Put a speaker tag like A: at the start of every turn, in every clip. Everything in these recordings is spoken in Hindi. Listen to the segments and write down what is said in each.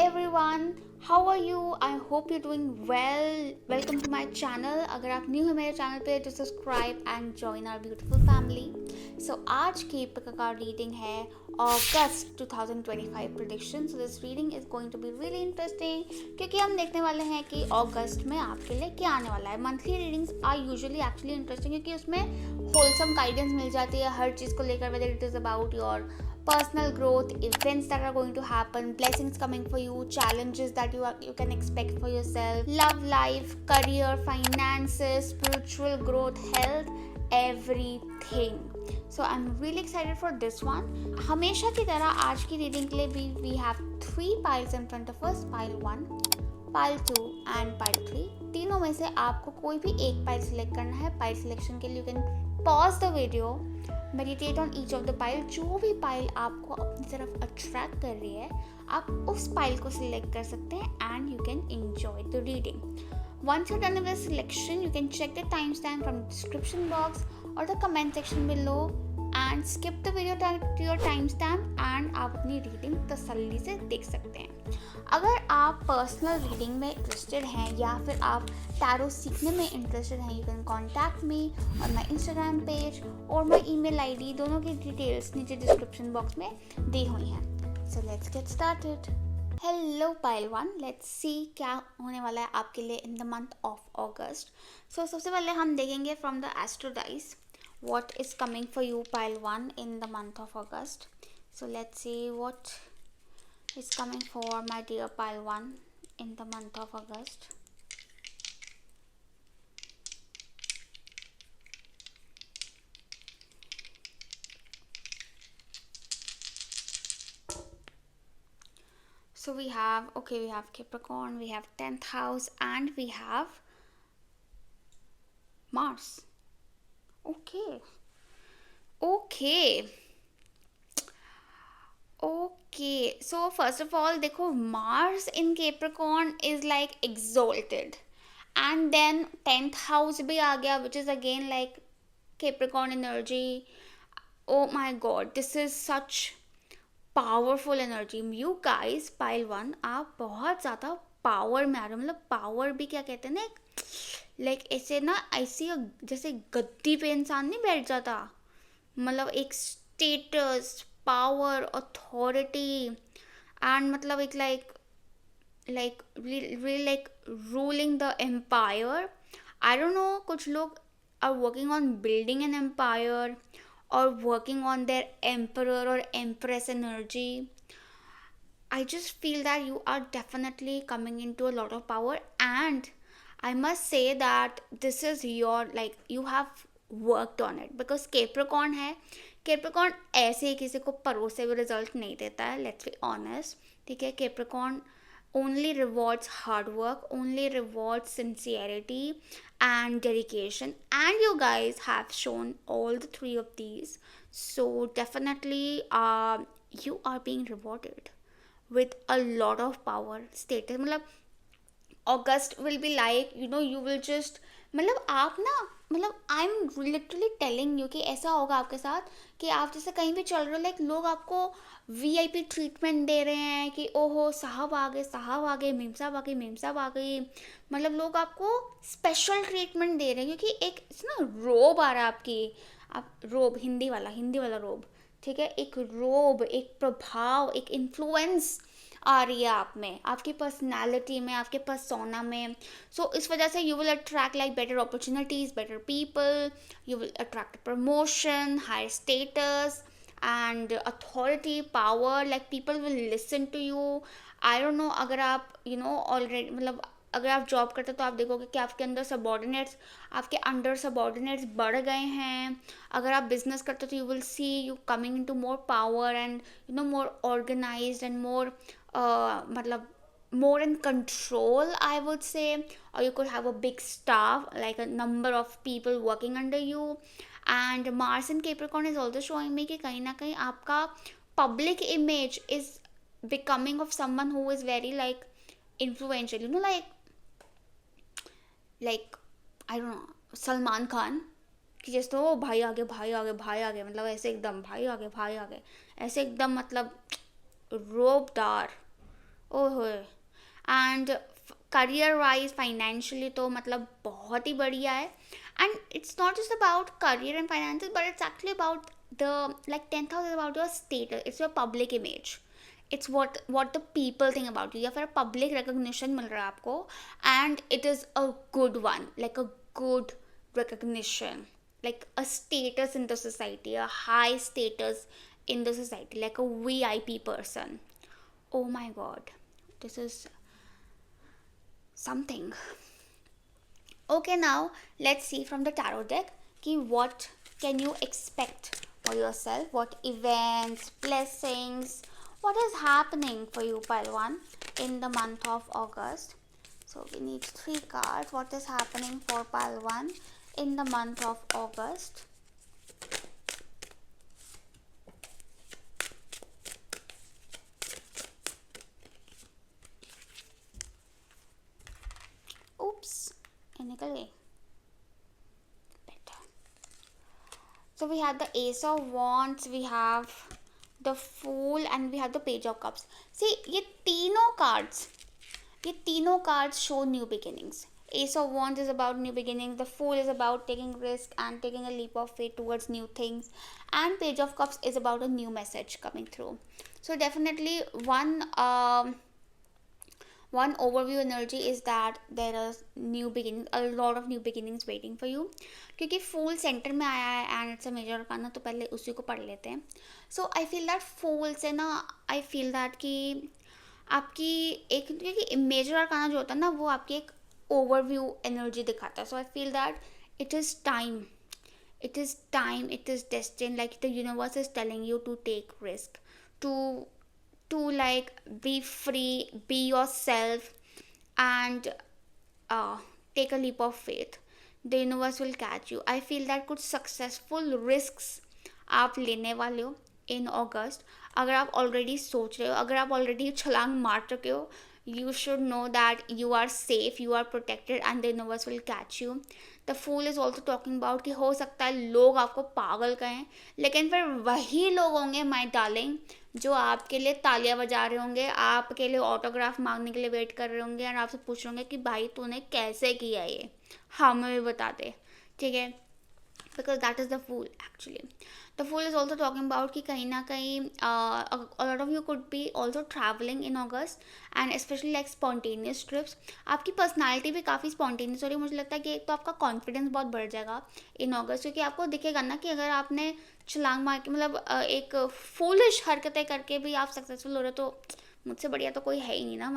A: everyone, how are you? I hope you're doing well. Welcome to my channel. अगर आप न्यू है मेरे चैनल पे तो subscribe and join our beautiful family. So आज की पुस्तक का रीडिंग है अगस्त 2025 prediction. So this reading is going to be really interesting क्योंकि हम देखने वाले हैं कि अगस्त में आपके लिए क्या आने वाला है. Monthly readings are usually actually interesting क्योंकि उसमें होलसम गाइडेंस मिल जाती है हर चीज़ को लेकर, whether it is about your personal growth, events that are going to happen, blessings coming for you, challenges that you can expect for yourself, love life, career, finances, spiritual growth, health, everything. So I'm really excited for this one. हमेशा की तरह आज की रीडिंग के लिए we have 3 piles in front of us. Pile 1, pile 2 and pile 3. तीनों में से आपको कोई भी एक पाइल सिलेक्ट करना है. पाइल सिलेक्शन के लिए you can pause the video, meditate on each of the pile. जो भी पाइल आपको अपनी तरफ अट्रैक्ट कर रही है आप उस पाइल को सिलेक्ट कर सकते हैं and you can enjoy the reading. Once you done with selection you can check the time stamp from description box और the comment section below and skip the video to your time stamp and आप अपनी रीडिंग तसल्ली से देख सकते हैं. अगर आप पर्सनल रीडिंग में इंटरेस्टेड हैं या फिर आप टैरो सीखने में इंटरेस्टेड हैं, you can contact me on my Instagram page और माई ईमेल आईडी. दोनों की डिटेल्स नीचे डिस्क्रिप्शन बॉक्स में दी हुई हैं. So let's get started. Hello pile 1, let's see क्या होने वाला है आपके लिए in the month of August. So सबसे पहले हम देखेंगे from the astro dice what is coming for you pile 1 in the month of August. So let's see what is coming for my dear pile 1 in the month of August. So we have Capricorn, we have 10th house and we have Mars. Okay, so first of all देखो Mars in Capricorn is like exalted and then 10th house भी आ गया which is again like Capricorn energy. Oh my god, this is such powerful energy. You guys pile 1 आप बहुत ज़्यादा पावर में आ रहे हो. मतलब पावर भी क्या कहते हैं ना, लाइक ऐसे ना ऐसे जैसे गद्दी पे इंसान नहीं बैठ जाता, मतलब एक स्टेटस, पावर, अथॉरिटी एंड मतलब एक like ruling the empire. I don't know, कुछ लोग are working on building an empire or working on their emperor or empress energy. I just feel that you are definitely coming into a lot of power and I must say that this is your like you have worked on it because Capricorn है. Capricorn ऐसे ही किसी को परोसे हुए रिजल्ट नहीं देता है, let's be honest. ठीक है, Capricorn only rewards hard work, only rewards sincerity and dedication, and you guys have shown all the 3 of these. So definitely you are being rewarded with a lot of power, status. मतलब August will be like you will just मतलब आप ना मतलब I am literally telling you कि ऐसा होगा आपके साथ कि आप जैसे कहीं भी चल रहे हो, लाइक लोग आपको वीआईपी ट्रीटमेंट दे रहे हैं कि ओहो साहब आ गए, मेम साहब आ गई. मतलब लोग आपको स्पेशल ट्रीटमेंट दे रहे हैं क्योंकि एक ना रोब आ रहा है आपकी, आप रोब हिंदी वाला रोब, ठीक है, एक रोब, एक प्रभाव, एक इन्फ्लुएंस आ रही है आप में, आपकी पर्सनालिटी में, आपके पर्सोना में. सो इस वजह से you will attract like better opportunities, better people, you will attract promotion, higher status and authority, power. Like people will listen to you. I don't know, अगर आप ऑलरेडी मतलब अगर आप जॉब करते हो तो आप देखोगे कि आपके अंडर सबॉर्डिनेट्स बढ़ गए हैं. अगर आप बिजनेस करते हो तो you will see you coming into more power and more organised and more मतलब more in control, I would say, or you could have a big staff, like a number of people working under you. And Mars in Capricorn is also showing me कि कहीं ना कहीं आपका public image is becoming of someone who is very like influential, like I don't know, Salman Khan कि जैसे तो भाई आगे मतलब ऐसे एकदम भाई आगे ऐसे एकदम मतलब रोबदार ओह, एंड करियर वाइज फाइनेंशियली तो मतलब बहुत ही बढ़िया है. And it's not just about career and finances, but it's actually about the like 10,000 is about your status, it's your public image, it's what the people think about you, या फिर पब्लिक रिकग्निशन मिल रहा है आपको. And it is a good one, like a good recognition, like a status in the society, a high status in the society, like a VIP person. Oh my god, this is something. Okay, now let's see from the tarot deck ki what can you expect for yourself, what events, blessings, what is happening for you, pile 1, in the month of August. So we need 3 cards. What is happening for pile 1 in the month of August? Oops, ये निकल गई. Better. So we have the Ace of Wands, we have the Fool, and we have the Page of Cups. See, ये तीनों cards show new beginnings. Ace of Wands is about new beginnings, the Fool is about taking risk and taking a leap of faith towards new things, and Page of Cups is about a new message coming through. So definitely one overview energy is that there is new beginning, a lot of new beginnings waiting for you, क्योंकि फूल सेंटर में आया है and it's a major arcana, तो पहले उसी को पढ़ लेते हैं. सो आई फील दैट फूल से ना, आई फील दैट कि आपकी एक, क्योंकि मेजर अरकाना जो होता है ना वो आपकी एक ओवरव्यू एनर्जी दिखाता है. So I feel that it is time, it is destined, like the universe is telling you to take risk, to like be free, be yourself, and uh, take a leap of faith. The universe will catch you. I feel that कुछ successful risks आप लेने वाले हो इन अगस्त. अगर आप ऑलरेडी सोच रहे हो, अगर आप ऑलरेडी छलांग मार चुके हो, you should know that you are safe, you are protected, and the universe will catch you. The Fool is also talking about कि हो सकता है लोग आपको पागल कहें, लेकिन फिर वही लोग होंगे माय डार्लिंग जो आपके लिए तालियां बजा रहे होंगे, आपके लिए ऑटोग्राफ मांगने के लिए वेट कर रहे होंगे, और आपसे पूछ रहे होंगे कि भाई तूने कैसे किया ये, हमें भी बता दे. ठीक है, because that is the Fool actually. The Fool is also talking about कि कहीं ना कहीं a lot of you could be also traveling in August, and especially like spontaneous trips. आपकी पर्सनालिटी भी काफ़ी spontaneous हो रही है. मुझे लगता है कि एक तो आपका कॉन्फिडेंस बहुत बढ़ जाएगा इन अगस्त, क्योंकि आपको दिखेगा ना कि अगर आपने छलांग मार के मतलब एक फूलिश हरकतें करके भी आप सक्सेसफुल हो रहे हो, तो मुझसे बढ़िया तो कोई है ही नहीं ना.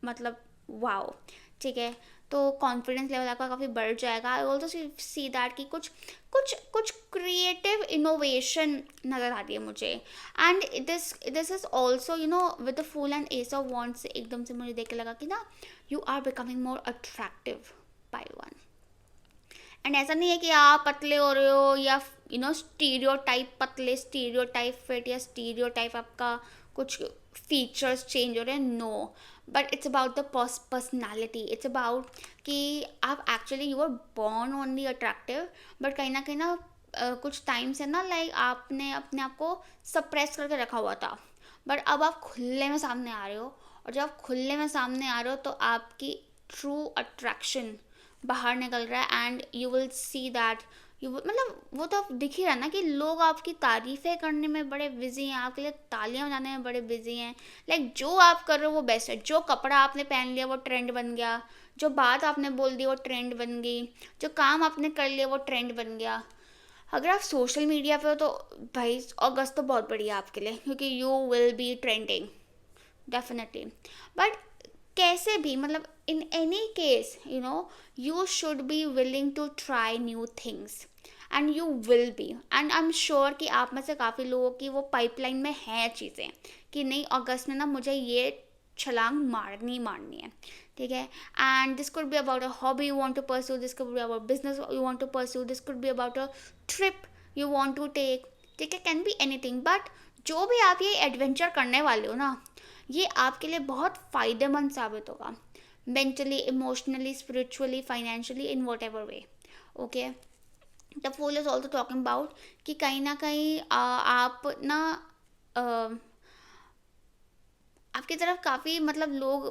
A: मतलब वाओ. ठीक है, तो कॉन्फिडेंस लेवल आपका काफ़ी बढ़ जाएगा. आई ऑल्सो सी दैट कि कुछ कुछ कुछ क्रिएटिव इनोवेशन नज़र आती है मुझे. And this is also with the fool and ace of wands से एकदम से मुझे देख के लगा कि ना you are becoming more attractive by one. And ऐसा नहीं है कि आप पतले हो रहे हो या स्टीरियोटाइप पतले, स्टीरियोटाइप फिट, या स्टीरियोटाइप आपका कुछ फीचर्स चेंज हो रहे हैं. No, but it's about the personality. It's about कि आप actually you are born only attractive, but कहीं ना कुछ टाइम से ना लाइक आपने अपने आप को सप्रेस करके रखा हुआ था, बट अब आप खुले में सामने आ रहे हो. और जब आप खुले में सामने आ रहे हो तो आपकी ट्रू अट्रैक्शन बाहर निकल रहा है. And you will see that मतलब वो तो दिख ही रहा ना कि लोग आपकी तारीफ़ें करने में बड़े बिजी हैं, आपके लिए तालियां बजाने में बड़े बिजी हैं. लाइक जो आप कर रहे हो वो बेस्ट है. जो कपड़ा आपने पहन लिया वो ट्रेंड बन गया, जो बात आपने बोल दी वो ट्रेंड बन गई, जो काम आपने कर लिया वो ट्रेंड बन गया. अगर आप सोशल मीडिया पे हो तो भाई अगस्त तो बहुत बढ़िया आपके लिए, क्योंकि you will B trending definitely. But कैसे भी मतलब in any case you should be willing to try new things, and you will be. and I'm sure कि आप में से काफ़ी लोगों की वो पाइपलाइन में हैं चीज़ें कि नहीं अगस्त में ना मुझे ये छलांग मारनी है. ठीक है, and this could be about a hobby you want to pursue, this could be about business you want to pursue, this could be about a trip you want to take. ठीक है, can be anything. but जो भी आप ये एडवेंचर करने वाले हो ना, ये आपके लिए बहुत फ़ायदेमंद साबित होगा, mentally, emotionally, spiritually, financially, in whatever way. Okay, the Fool is also talking about कि कहीं ना कहीं आप ना आपकी तरफ काफ़ी मतलब लोग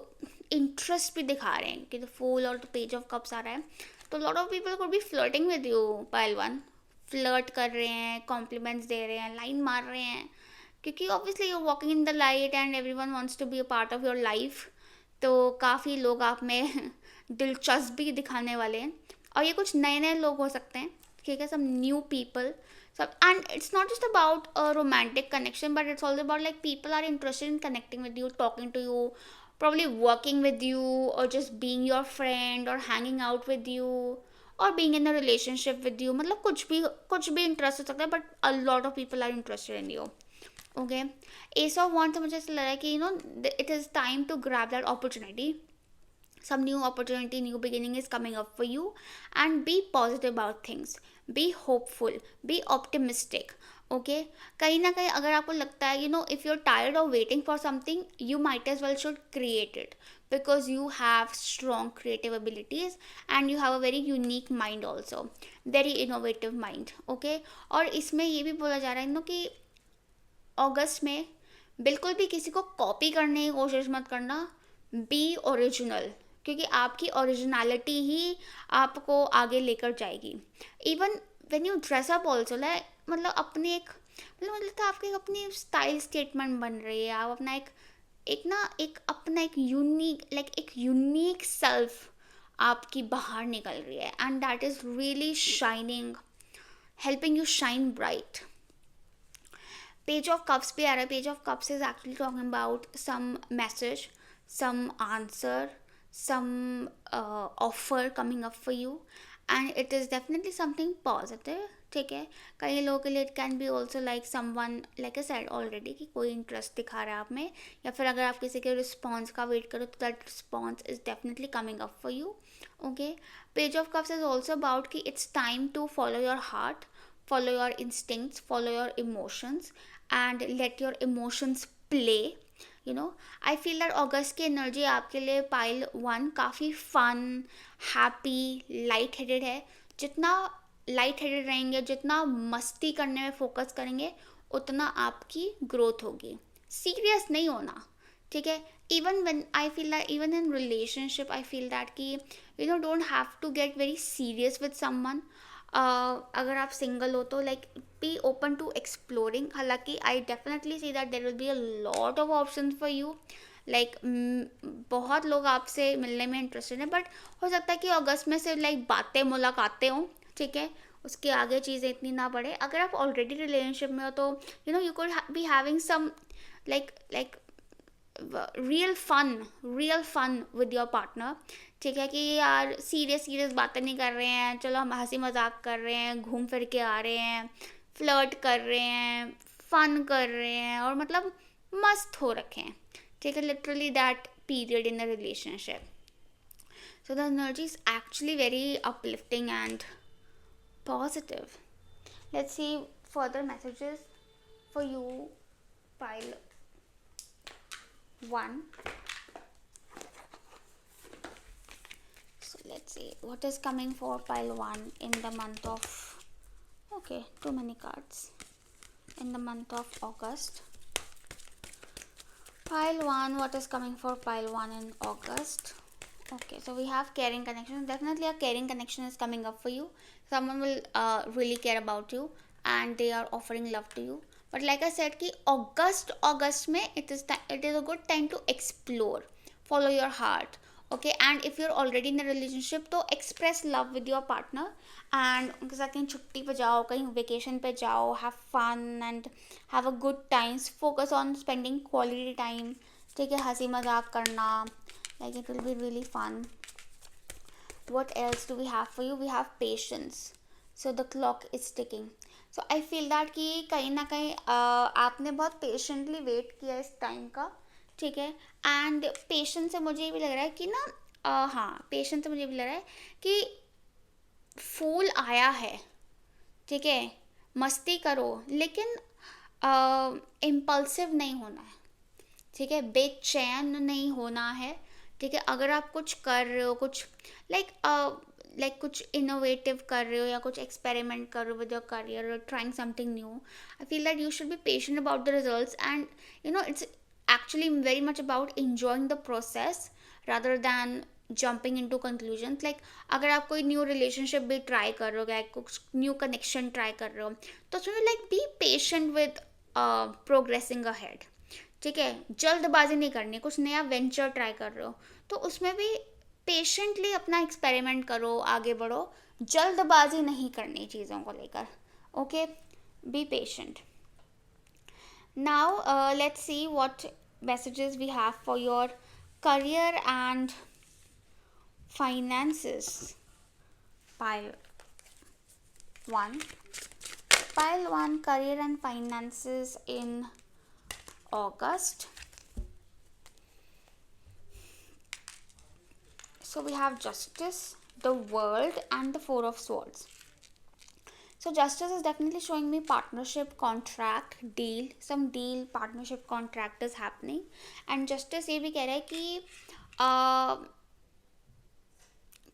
A: इंटरेस्ट भी दिखा रहे हैं कि द फूल और द पेज ऑफ कप्स आ रहा है, तो lot of people could be flirting with you pile one. Flirt कर रहे हैं, कॉम्प्लीमेंट्स दे रहे हैं, लाइन मार रहे हैं, क्योंकि obviously you walking in the light and everyone wants to be a part of your life. तो काफ़ी लोग आप में दिलचस्पी दिखाने वाले हैं, और ये कुछ नए नए लोग हो सकते हैं, ठीक है, सम न्यू पीपल, सब। And it's not just about a romantic connection, but it's also about like people are interested in connecting with you, talking to you, probably working with you, or just being your friend, or hanging out with you, or being in a relationship with you. मतलब कुछ भी इंटरेस्ट हो सकता है, but a lot of people are interested in you. Okay, Ace of Wands से मुझे ऐसा लग रहा है कि it is time to grab that opportunity. Some new opportunity, new beginning is coming up for you, and be positive about things, be hopeful, be optimistic. Okay, कहीं ना कहीं अगर आपको लगता है if you're tired of waiting for something, you might as well should create it, because you have strong creative abilities and you have a very unique mind also, very innovative mind. Okay, और इसमें ये भी बोला जा रहा है कि अगस्त में बिल्कुल भी किसी को कॉपी करने की कोशिश मत करना, बी ओरिजिनल, क्योंकि आपकी ओरिजिनलिटी ही आपको आगे लेकर जाएगी. Even when you dress up also, मतलब अपने एक मतलब आपकी अपनी स्टाइल स्टेटमेंट बन रही है, आप अपना एक अपना एक यूनिक सेल्फ आपकी बाहर निकल रही है, and that is really shining, helping you shine bright. Page of cups भी आ रहा है. Page of cups is actually talking about some message, some answer, some offer coming up for you, and it is definitely something positive. ठीक है, कई लोगों के लिए it can be also like someone, like I said already, कि कोई इंटरेस्ट दिखा रहा है आप में, या फिर अगर आप किसी के रिस्पॉन्स का वेट करो तो that response is definitely coming up for you. Okay, page of cups is also about कि it's time to follow your heart, follow your instincts, follow your emotions, and let your emotions play. I feel that अगस्त की एनर्जी आपके लिए पाइल वन काफ़ी फन, हैप्पी, लाइट हेडेड है. जितना लाइट हेडेड रहेंगे, जितना मस्ती करने में फोकस करेंगे, उतना आपकी ग्रोथ होगी. सीरियस नहीं होना, ठीक है. Even when I feel that even in relationship I feel that कि don't have to get very serious with someone. अगर आप सिंगल हो तो बी ओपन टू एक्सप्लोरिंग. हालांकि I definitely see that there will be a lot of option for you. बहुत लोग आपसे मिलने में इंटरेस्टेड हैं, बट हो सकता है कि अगस्त में से बातें मुलाकातें हों, ठीक है, उसके आगे चीज़ें इतनी ना बढ़े. अगर आप ऑलरेडी रिलेशनशिप में हो तो you could be having some like real fun with your partner. ठीक है, कि यार सीरियस बातें नहीं कर रहे हैं, चलो हम हंसी मजाक कर रहे हैं, घूम फिर के आ रहे हैं, फ्लर्ट कर रहे हैं, फन कर रहे हैं, और मतलब मस्त हो रखे हैं. ठीक है, literally that period in a relationship. So the energy is actually very uplifting and positive. Let's see further messages for you pile one. So let's see what is coming for pile 1 in the month of, okay, too many cards, in the month of August. Pile 1, what is coming for pile 1 in August? Okay, so we have caring connection. Definitely a caring connection is coming up for you. Someone will really care about you and they are offering love to you. But like I said कि अगस्त में it is a good time to explore, follow your heart. Okay, and if you're already in a relationship तो express love with your partner and उनके साथ कहीं छुट्टी पे जाओ, कहीं वेकेशन पे जाओ, have fun and have a good times, focus on spending quality time. ठीक है, हंसी मजाक करना, it will be really fun. What else do we have for you? We have patience. So the clock is ticking. So I feel that कि कहीं ना कहीं आपने बहुत पेशेंटली वेट किया इस टाइम का. ठीक है, एंड पेशेंस से मुझे ये भी लग रहा है कि हाँ, पेशेंस से मुझे भी लग रहा है कि फूल आया है. ठीक है, मस्ती करो, लेकिन इम्पल्सिव नहीं होना है. ठीक है, बेचैन नहीं होना है. ठीक है, अगर आप कुछ कर रहे हो, कुछ कुछ इनोवेटिव कर रहे हो या कुछ एक्सपेरिमेंट कर रहे हो विद योर करियर और trying something new, I feel that you should be patient about the results and it's actually very much about enjoying the process rather than jumping into conclusions. Like अगर आप कोई न्यू रिलेशनशिप भी ट्राई कर रहे हो, या कुछ न्यू कनेक्शन ट्राई कर रहे हो, तो उसमें like be patient with progressing ahead. ठीक है, जल्दबाजी नहीं करनी. कुछ नया वेंचर ट्राई कर रहे हो तो उसमें भी पेशेंटली अपना एक्सपेरिमेंट करो, आगे बढ़ो. जल्दबाजी नहीं करनी चीज़ों को लेकर. Okay, be patient. Now, let's see what messages we have for your career and finances. Pile 1. Pile 1, career and finances in August. So we have Justice, the World, and the Four of Swords. So Justice is definitely showing me partnership, contract, deal. Some deal, partnership, contract is happening. And Justice ये भी कह रहा है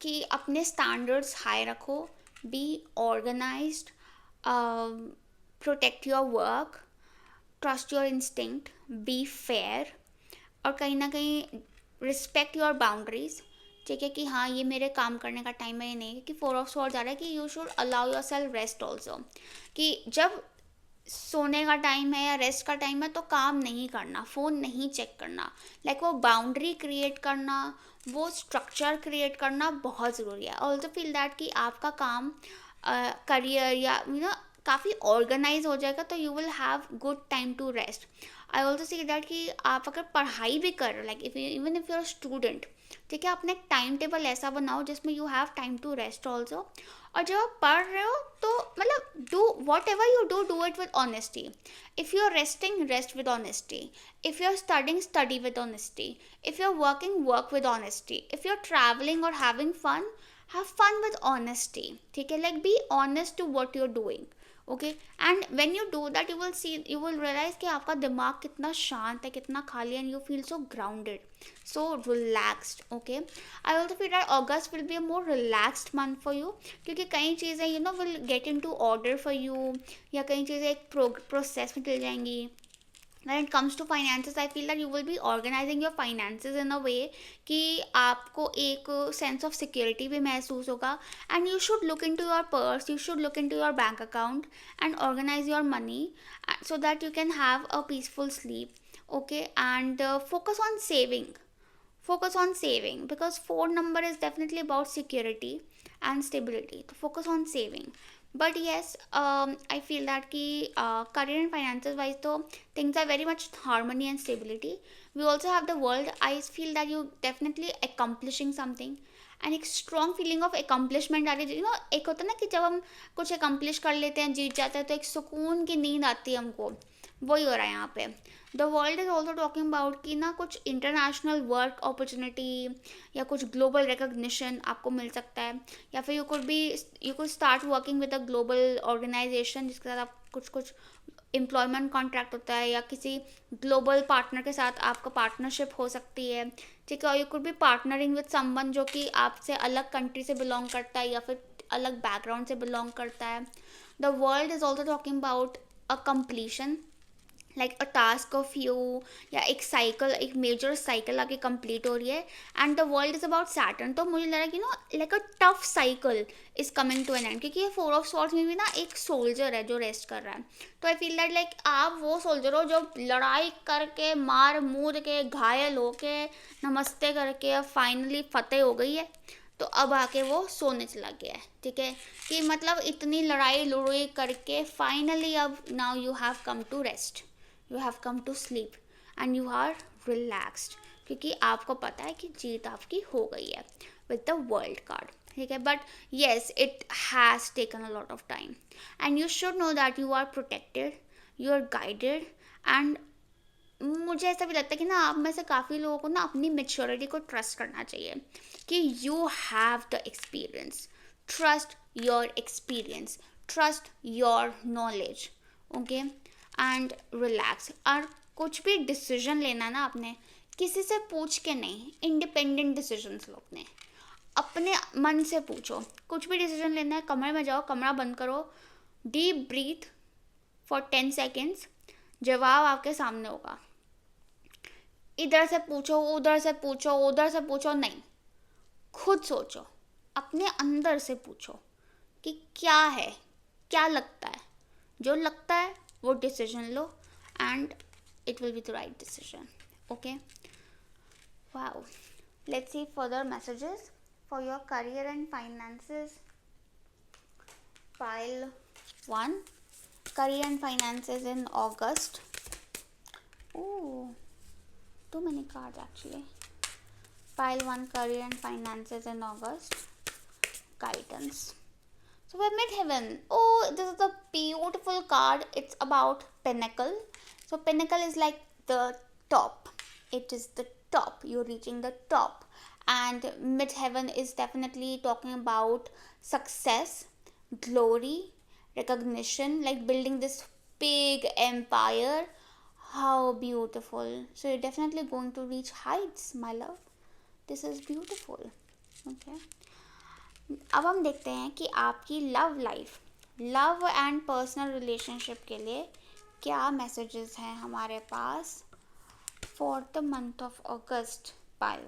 A: कि अपने standards high रखो, be organized, protect your work, trust your instinct, be fair, और कहीं ना कहीं respect your boundaries. ठीक है कि हाँ ये मेरे काम करने का टाइम है, ये नहीं. कि फोर ऑफ स्वॉर्ड्स आ रहा है कि you should allow your self rest also. कि जब सोने का टाइम है या रेस्ट का टाइम है तो काम नहीं करना, फ़ोन नहीं चेक करना. लाइक वो बाउंड्री क्रिएट करना, वो स्ट्रक्चर क्रिएट करना बहुत ज़रूरी है. ऑल्सो फील दैट कि आपका काम करियर या काफ़ी ऑर्गेनाइज हो जाएगा तो you will have good time to rest. I also see that कि आप अगर पढ़ाई भी कर रहे हो, like even if you're student, ठीक है, अपने टाइम टेबल ऐसा बनाओ जिसमें you have time to rest also. और जब आप पढ़ रहे हो तो मतलब do whatever you do it with honesty. If you are resting, rest with honesty. If you are studying, study with honesty. If you are working, work with honesty. If you are travelling और having fun, have fun with honesty. ठीक है, like be honest to what you are doing. Okay, and when you do that you will realise कि आपका दिमाग कितना शांत है, कितना खाली है, and you feel so grounded, so relaxed. Okay, I also feel that August will be a more relaxed month for you, क्योंकि कई चीज़ें will get into order for you, या कई चीज़ें एक प्रोसेस में चल जाएंगी. When it comes to finances, I feel that you will be organizing your finances in a way कि आपको एक sense of security भी महसूस होगा. And you should look into your purse, you should look into your bank account and organize your money so that you can have a peaceful sleep. Okay, and focus on saving. Focus on saving because 4 number is definitely about security and stability. So focus on saving. But yes, I feel that कि career and finances wise तो things are very much harmony and stability. We also have the world. I feel that you definitely accomplishing something. And एक स्ट्रॉन्ग फीलिंग ऑफ एकम्पलिशमेंट आ रही है. एक होता है ना कि जब हम कुछ एकम्पलिश कर लेते हैं, जीत जाते हैं, तो एक सुकून की नींद आती है हमको. वही हो रहा है यहाँ पे. The world is also talking about कि ना कुछ इंटरनेशनल वर्क अपॉर्चुनिटी या कुछ ग्लोबल रिकग्निशन आपको मिल सकता है. या फिर you could start working with a global organisation जिसके साथ आप कुछ एम्प्लॉयमेंट कॉन्ट्रैक्ट होता है, या किसी ग्लोबल पार्टनर के साथ आपका पार्टनरशिप हो सकती है. ठीक है, और you could B partnering with someone जो कि आपसे अलग कंट्री से बिलोंग करता है या फिर अलग बैकग्राउंड से बिलोंग करता है. The world is also talking about a completion, like a task of you, या एक साइकिल, एक मेजर साइकिल आगे कंप्लीट हो रही है. And the world is about Saturn. तो मुझे लग रहा है कि like a tough cycle is coming to an end, क्योंकि ये 4 ऑफ स्वॉर्ड्स में भी ना एक सोल्जर है जो रेस्ट कर रहा है. तो आई फील दैट लाइक आप वो सोल्जर हो जो लड़ाई करके, मार मूर के, घायल होके, नमस्ते करके फाइनली फतेह हो गई है, तो अब आके वो सोने चला गया है. ठीक है, कि मतलब इतनी लड़ाई लड़ाई करके फाइनली अब now you have come to rest, you have come to sleep and you are relaxed, क्योंकि आपको पता है कि जीत आपकी हो गई है विद द वर्ल्ड कार्ड. ठीक है, but yes it has taken a lot of time and you should know that you are protected, you are guided. And मुझे ऐसा भी लगता है कि ना आप में से काफ़ी लोगों को ना अपनी मेच्योरिटी को ट्रस्ट करना चाहिए कि you have the experience. Trust your experience, trust your knowledge. Okay, and relax. और कुछ भी डिसीजन लेना ना आपने किसी से पूछ के नहीं, इंडिपेंडेंट डिसीजंस लो अपने, अपने मन से पूछो. कुछ भी डिसीजन लेना है, कमरे में जाओ, कमरा बंद करो, डीप ब्रीथ फॉर 10 सेकेंड्स, जवाब आपके सामने होगा. इधर से पूछो, उधर से पूछो, उधर से पूछो, नहीं, खुद सोचो, अपने अंदर से पूछो कि क्या है, क्या लगता है, जो लगता है वो decision low, and it will be the right decision. Okay, wow. Let's see further messages for your career and finances. Pile 1, career and finances in August. Oh, too many cards actually. Pile 1, career and finances in August. Guidance. So we're mid-heaven. Oh, this is a beautiful card. It's about pinnacle. So pinnacle is like the top. It is the top. You're reaching the top. And mid-heaven is definitely talking about success, glory, recognition, like building this big empire. How beautiful. So you're definitely going to reach heights, my love. This is beautiful. Okay. अब हम देखते हैं कि आपकी love life, love and personal relationship के लिए क्या मैसेजेस हैं हमारे पास for the month of August. Pile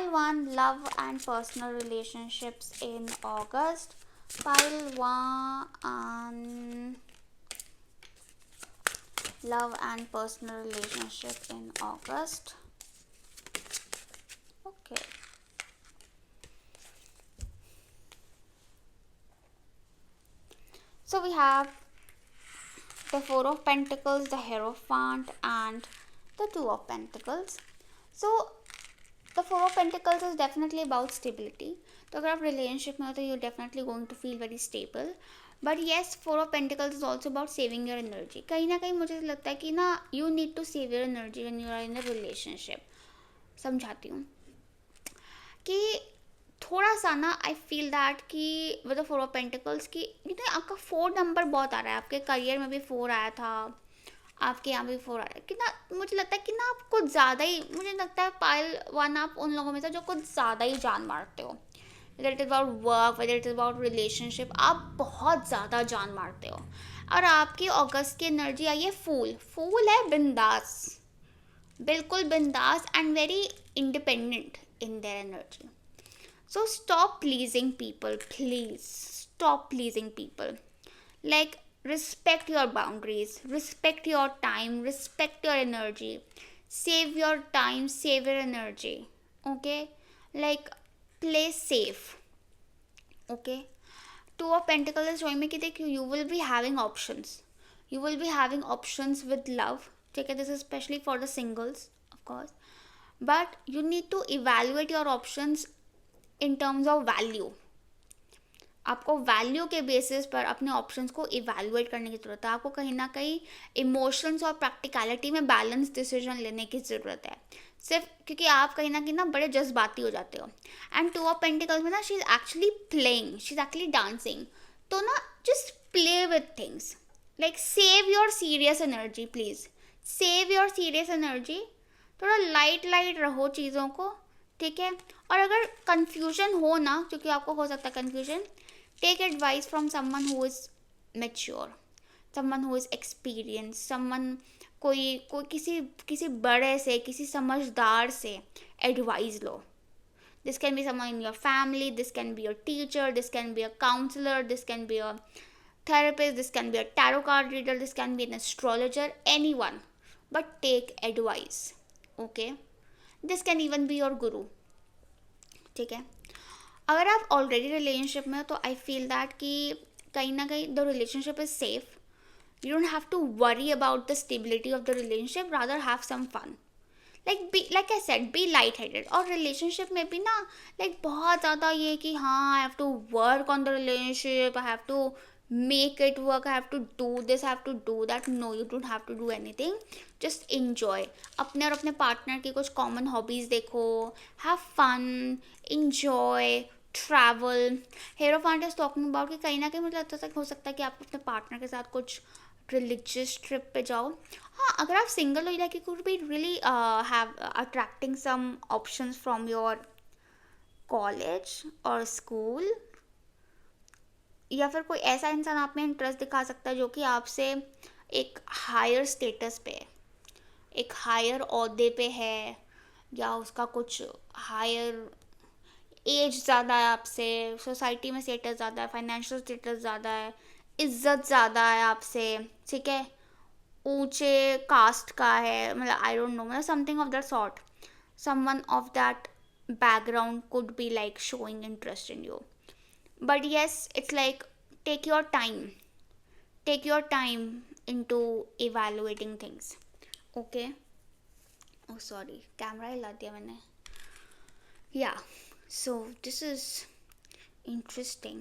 A: one, love and personal relationships in August. Pile one, love and personal relationship in August. Okay. So we have the Four of Pentacles, the Hierophant, and the Two of Pentacles. So the Four of Pentacles is definitely about stability. तो अगर आप relationship में हो तो you're definitely going to feel very stable. But yes, Four of Pentacles is also about saving your energy. कहीं ना कहीं मुझे लगता है कि ना you need to save your energy when you are in a relationship. समझाती हूँ कि थोड़ा सा ना आई फील दैट कि with the four of pentacles की आपका 4 नंबर बहुत आ रहा है. आपके करियर में भी 4 आया था, आपके यहाँ भी 4 आ रहा है कि ना मुझे लगता है कि ना आप कुछ ज़्यादा ही, मुझे लगता है पाइल वन आप उन लोगों में से जो कुछ ज़्यादा ही जान मारते हो. Whether it is about work, whether it is about relationship, आप बहुत ज़्यादा जान मारते हो. और आपकी अगस्त की एनर्जी आई है फूल है बिंदास, बिल्कुल बिंदास and very independent in their energy. So stop pleasing people, please. Stop pleasing people. Like, respect your boundaries, respect your time, respect your energy. Save your time, save your energy. Okay? Like, play safe. Okay? Two of Pentacles is showing me that you will be having options. You will be having options with love. Okay? This is especially for the singles, of course. But you need to evaluate your options in terms of value. आपको वैल्यू के बेसिस पर अपने ऑप्शंस को इवैल्यूएट करने की ज़रूरत है. आपको कहीं ना कहीं इमोशंस और प्रैक्टिकलिटी में बैलेंस डिसीजन लेने की ज़रूरत है, सिर्फ क्योंकि आप कहीं ना बड़े जज्बाती हो जाते हो. एंड टू ऑफ पेंटिकल्स में ना she is actually playing, she is actually dancing. तो ना just play with things. Like save your serious energy, please save your serious energy. थोड़ा लाइट रहो चीज़ों को, ठीक है. और अगर कंफ्यूजन हो ना, क्योंकि आपको हो सकता है confusion, take advice from someone who is mature, someone who is experience, someone कोई किसी बड़े से, किसी समझदार से एडवाइस लो. This can be someone in your family, this can be your teacher, this can be a counsellor, this can be a therapist, this can be a tarot card reader, this can be an astrologer, anyone, but take advice. Okay, this can even be your गुरु. ठीक है. अगर आप ऑलरेडी रिलेशनशिप में हो तो आई फील दैट कि कहीं ना कहीं the relationship is safe. You don't have to worry about the stability of the relationship, rather have some fun. Like I said, be light headed. और रिलेशनशिप में भी ना बहुत ज़्यादा ये कि हाँ I have to work on the relationship, I have to make it work, I have to do this, I have to do that. No, you don't have to do anything. Just enjoy. अपने और अपने पार्टनर की कुछ कॉमन हॉबीज़ देखो, have fun, enjoy, travel. Hierophant is talking about कि कहीं ना कहीं मुझे लगता है हो सकता है कि आप अपने पार्टनर के साथ कुछ रिलीजियस ट्रिप पे जाओ. हाँ, अगर आप सिंगल हो, like you could be really have attracting some options from your college और स्कूल, या फिर कोई ऐसा इंसान आप में इंटरेस्ट दिखा सकता है जो कि आपसे एक हायर स्टेटस पे है, एक हायर ओहदे पे है, या उसका कुछ हायर एज ज़्यादा है आपसे, सोसाइटी में स्टेटस ज़्यादा है, फाइनेंशियल स्टेटस ज़्यादा है, इज्जत ज़्यादा है आपसे, ठीक है, ऊंचे कास्ट का है, मतलब आई डोंट नो, मतलब something of that sort, someone of that background could be like showing interest in you. But yes, it's like take your time, take your time into evaluating things. Okay. Oh sorry, camera हिला दिया मैंने. Yeah, so this is interesting.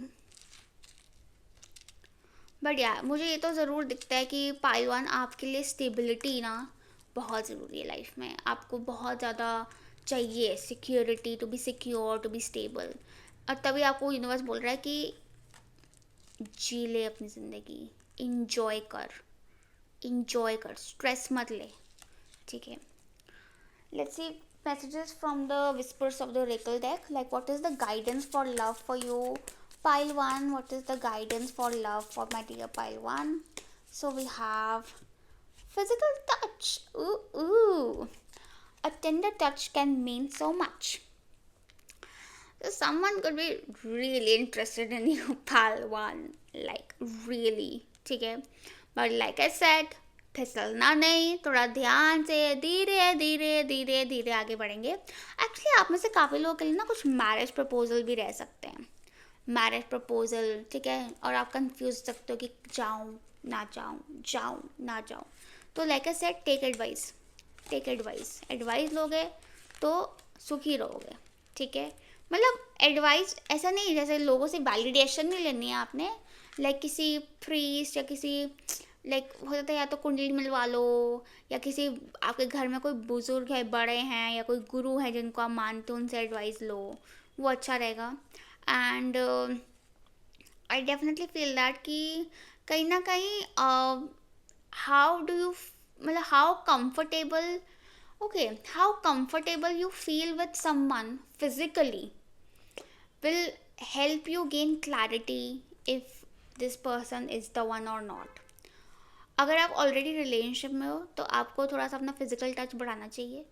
A: But या मुझे ये तो ज़रूर दिखता है कि पाइल वन आपके लिए स्टेबिलिटी ना बहुत ज़रूरी है लाइफ में. आपको बहुत ज़्यादा चाहिए security, to be secure, to be stable. और तभी आपको यूनिवर्स बोल रहा है कि जी ले अपनी ज़िंदगी, इंजॉय कर, स्ट्रेस मत ले, ठीक है. Let's C messages from the whispers of the oracle deck. Like, what is the guidance for love for you, pile 1? What is the guidance for love for my dear pile 1? So we have physical touch. Ooh. A tender touch can mean so much. So someone could be really interested in you, pile 1, like really, ठीक है. But like I said, फिसलना नहीं, थोड़ा ध्यान से धीरे धीरे धीरे धीरे आगे बढ़ेंगे. एक्चुअली आप में से काफ़ी लोगों के लिए ना कुछ मैरिज प्रपोजल भी रह सकते हैं, मैरिज प्रपोजल, ठीक है. और आप कंफ्यूज सकते हो कि जाऊँ ना जाऊँ, जाऊँ ना जाऊँ. तो like I said, take advice लोगे तो सुखी रहोगे, ठीक है. मतलब एडवाइस ऐसा नहीं जैसे लोगों से वैलिडेशन नहीं लेनी है आपने, लाइक किसी प्रीस्ट या किसी लाइक हो जाता है, या तो कुंडली मिलवा लो, या किसी आपके घर में कोई बुजुर्ग है, बड़े हैं, या कोई गुरु है जिनको आप मानते हो, उनसे एडवाइस लो, वो अच्छा रहेगा. And I definitely feel that कि कहीं ना कहीं हाउ डू यू, मतलब how comfortable, okay, how comfortable you feel with someone physically will help you gain clarity if this person is the one or not. अगर आप ऑलरेडी रिलेशनशिप में हो तो आपको थोड़ा सा अपना फिजिकल टच बढ़ाना चाहिए,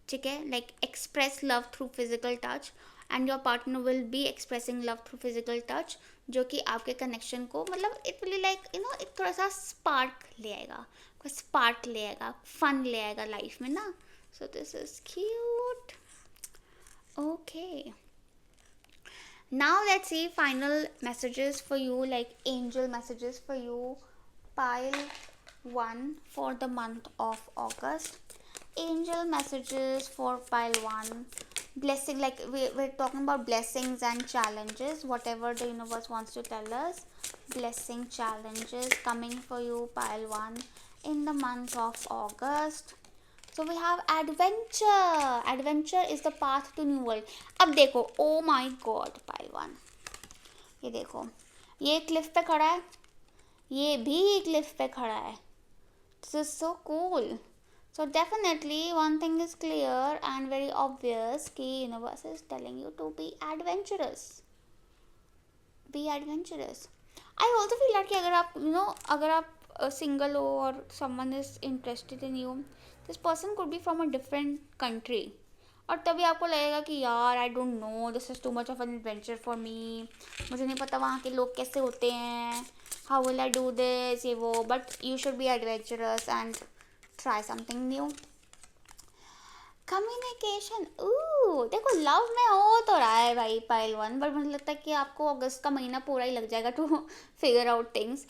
A: ठीक है. Like express love through physical touch, and your partner will be expressing love through physical touch, जो कि आपके कनेक्शन को, मतलब इट विल लाइक एक थोड़ा सा स्पार्क ले आएगा, फन ले आएगा लाइफ में ना. So this is cute. Okay. Now let's see final messages for you, like angel messages for you, pile 1 for the month of August. Angel messages for pile 1. Blessing, like we're talking about blessings and challenges, whatever the universe wants to tell us. Blessing, challenges coming for you, pile 1, in the month of August. So we have adventure is the path to new world. अब देखो, oh my god, pile 1, ये देखो, ये क्लिफ पे खड़ा है, ये भी क्लिफ पे खड़ा है. This is so cool. So definitely one thing is clear and very obvious कि universe is telling you to be adventurous. I also feel like कि अगर आप अगर आप single हो और someone is interested in you, this person could be from a different country, और तभी आपको लगेगा कि यार आई don't no, this is too much of an adventure for me, मुझे नहीं पता वहाँ के लोग कैसे होते हैं, how will I do this, ये वो. But you should be adventurous and try something new. Communication, देखो लव में हो तो रहा है भाई पाइल 1, बट मुझे लगता है कि आपको अगस्त का महीना पूरा ही लग जाएगा to figure out things.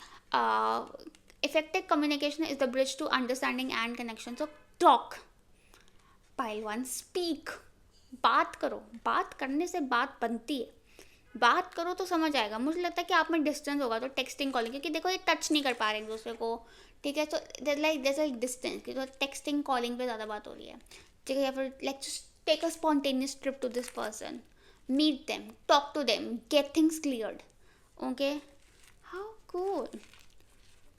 A: Effective communication is the bridge to understanding and connection. So talk, pile 1, speak. बात करो, बात करने से बात बनती है, बात करो तो समझ आएगा. मुझे लगता है कि आप में डिस्टेंस होगा तो टेक्सटिंग कॉलिंग, क्योंकि देखो ये टच नहीं कर पा रहे एक दूसरे को, ठीक है. तो जैसे डिस्टेंस की तो टेक्सटिंग कॉलिंग पे ज़्यादा बात हो रही है, ठीक है. या फिर like just take a spontaneous trip to this person, meet them, talk to them, get things cleared. Okay, how cool.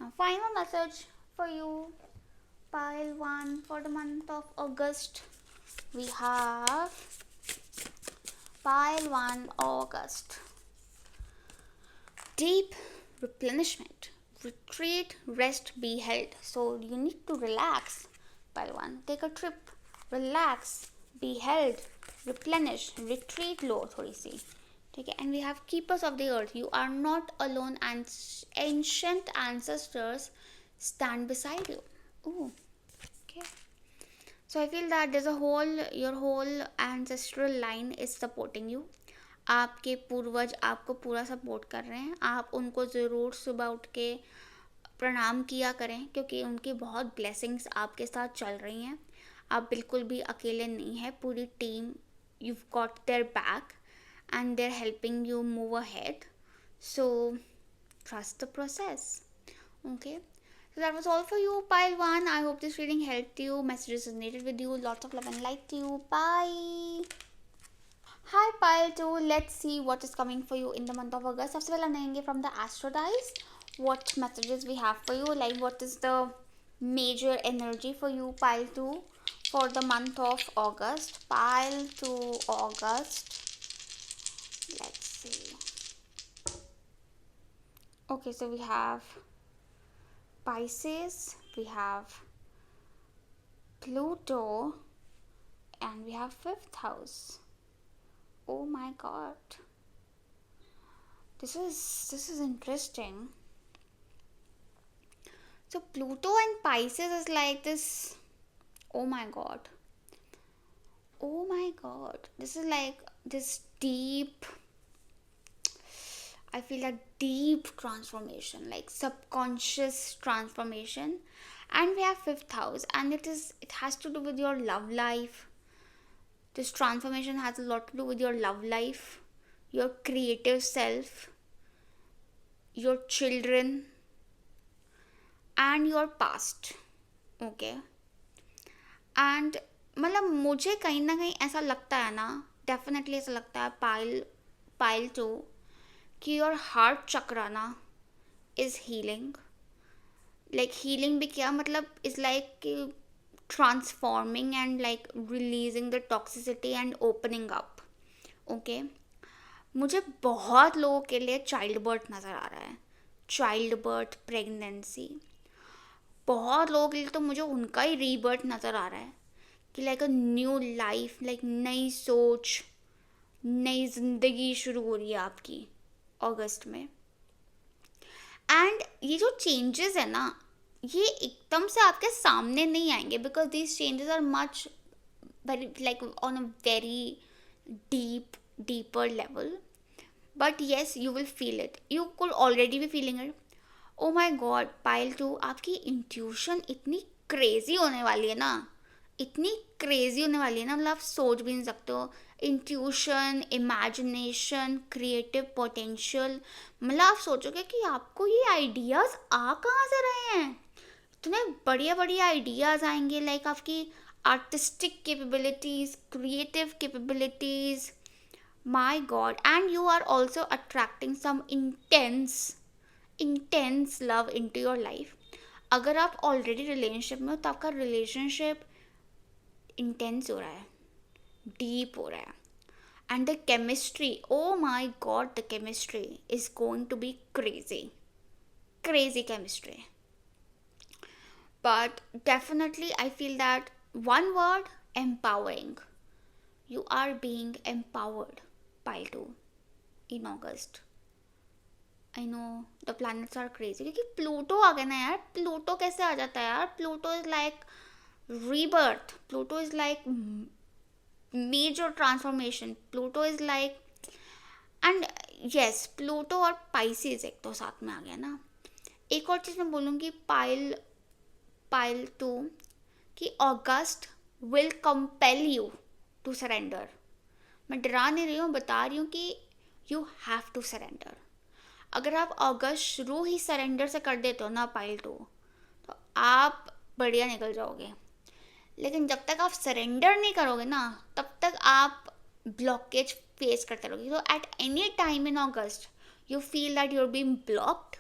A: Now, final message for you, pile 1, for the month of August. We have pile 1, August. Deep replenishment, retreat, rest, be held. So you need to relax, pile 1. Take a trip, relax, be held, replenish, retreat लो थोड़ी सी. ठीक है. And we have keepers of the earth. You are not alone, and ancient ancestors stand beside you. Ooh. Okay. So I feel that your whole ancestral line is supporting you. आपके पूर्वज आपको पूरा सपोर्ट कर रहे हैं. आप उनको ज़रूर सुबह उठ के प्रणाम किया करें, क्योंकि उनकी बहुत ब्लेसिंग्स आपके साथ चल रही हैं. आप बिल्कुल भी अकेले नहीं हैं. पूरी team, you've got their back and they're helping you move ahead. So trust the process. Okay. So that was all for you, pile 1. I hope this reading helped you. Messages resonated with you. Lots of love and light to you. Bye. Hi, pile 2. Let's see what is coming for you in the month of August. सबसे पहले हम लेंगे from the Astro Dice what messages we have for you. Like, what is the major energy for you, pile 2, for the month of August. Pile 2 August. Let's see. Okay, so we have Pisces, we have Pluto, and we have 5th house. Oh my god. This is interesting. So Pluto and Pisces is like this. Oh my god. Oh my god. This is like this deep, I feel like deep transformation, like subconscious transformation. And we have 5th house, and it has to do with your love life. This transformation has a lot to do with your love life, your creative self, your children, and your past. Okay. And मतलब मुझे कहीं ना कहीं ऐसा लगता है ना, डेफिनेटली ऐसा लगता है पाइल 2 कि योर हार्ट चक्रा ना इज हीलिंग. लाइक हीलिंग भी क्या मतलब, is like transforming and like releasing the toxicity and opening up. Okay. मुझे बहुत लोगों के लिए चाइल्ड बर्थ नज़र आ रहा है. Child birth, pregnancy. बहुत लोगों के लिए तो मुझे उनका ही रीबर्थ नज़र आ रहा है कि like a new life, like नई सोच, नई जिंदगी शुरू हो रही है आपकी अगस्त में. एंड ये जो चेंजेस है ना, ये एकदम से आपके सामने नहीं आएंगे, because these changes are much very like on a very deeper level. But yes, you will feel it. You could already be feeling it. Oh my god, pile 2, आपकी इंट्यूशन इतनी क्रेजी होने वाली है ना, इतनी क्रेजी होने वाली है ना, मतलब आप सोच भी नहीं सकते हो. इंट्यूशन, इमेजिनेशन, क्रिएटिव पोटेंशियल, मतलब आप सोचोगे कि आपको ये आइडियाज़ आ कहाँ से रहे हैं. इतने बढ़िया बढ़िया आइडियाज़ आएंगे, लाइक आपकी artistic capabilities, creative capabilities. My god. And you are also attracting some intense love into your life. अगर आप ऑलरेडी रिलेशनशिप में हो तो आपका रिलेशनशिप इंटेंस हो रहा है, डीप हो रहा है. And the chemistry, oh my god, the chemistry is going to be crazy chemistry. But definitely I feel that one word, empowering. You are being empowered, pile 2, in August. I know the planets are crazy क्योंकि प्लूटो आ गया ना यार. प्लूटो कैसे आ जाता है यार. Pluto is like rebirth. Pluto is like major transformation. Pluto is like, and yes, Pluto और Pisces एक तो साथ में आ गया ना. एक और चीज़ मैं बोलूँगी पाइल 2 कि August will compel you to surrender. मैं डरा नहीं रही हूँ, बता रही हूँ कि यू हैव टू सरेंडर. अगर आप अगस्त शुरू ही सरेंडर से कर देते हो ना पाइल 2, तो आप बढ़िया निकल जाओगे. लेकिन जब तक आप सरेंडर नहीं करोगे ना, तब तक आप ब्लॉकेज फेस करते रहोगे. तो at any time in August you feel that you're being blocked,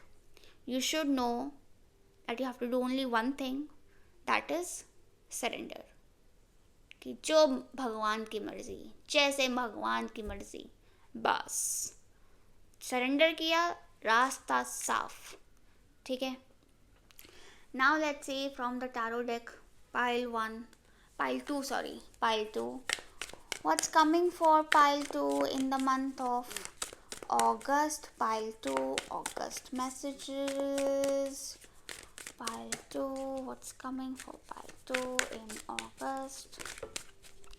A: you should know that you have to do only one thing, that is surrender. कि जो भगवान की मर्जी, जैसे भगवान की मर्जी, बस सरेंडर किया, रास्ता साफ. ठीक है. Now let's see from the tarot deck, pile 2, sorry, pile 2. What's coming for pile 2 in the month of August? Pile 2, August messages. Pile 2, what's coming for pile 2 in August?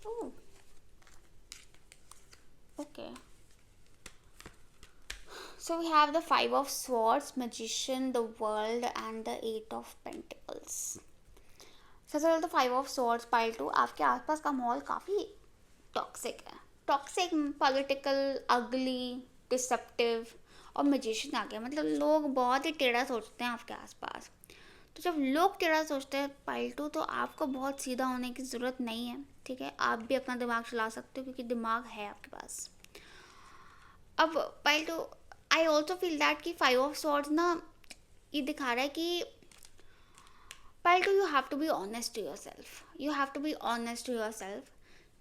A: Oh, okay. So we have the Five of Swords, Magician, the World, and the Eight of Pentacles. सबसे पहले तो फाइव ऑफ सॉर्ड्स पाइल 2, आपके आसपास का माहौल काफ़ी टॉक्सिक है. टॉक्सिक, पॉलिटिकल, अगली, डिसेप्टिव. और मैजिशियन आ गया, मतलब लोग बहुत ही टेढ़ा सोचते हैं आपके आसपास. तो जब लोग टेढ़ा सोचते हैं पाइल 2, तो आपको बहुत सीधा होने की ज़रूरत नहीं है. ठीक है, आप भी अपना दिमाग चला सकते हो क्योंकि दिमाग है आपके पास. अब pile 2, I also feel that कि फाइव ऑफ सॉर्ड्स ना ये दिखा रहा है कि pile 2 you have to be honest to yourself. You have to be honest to yourself.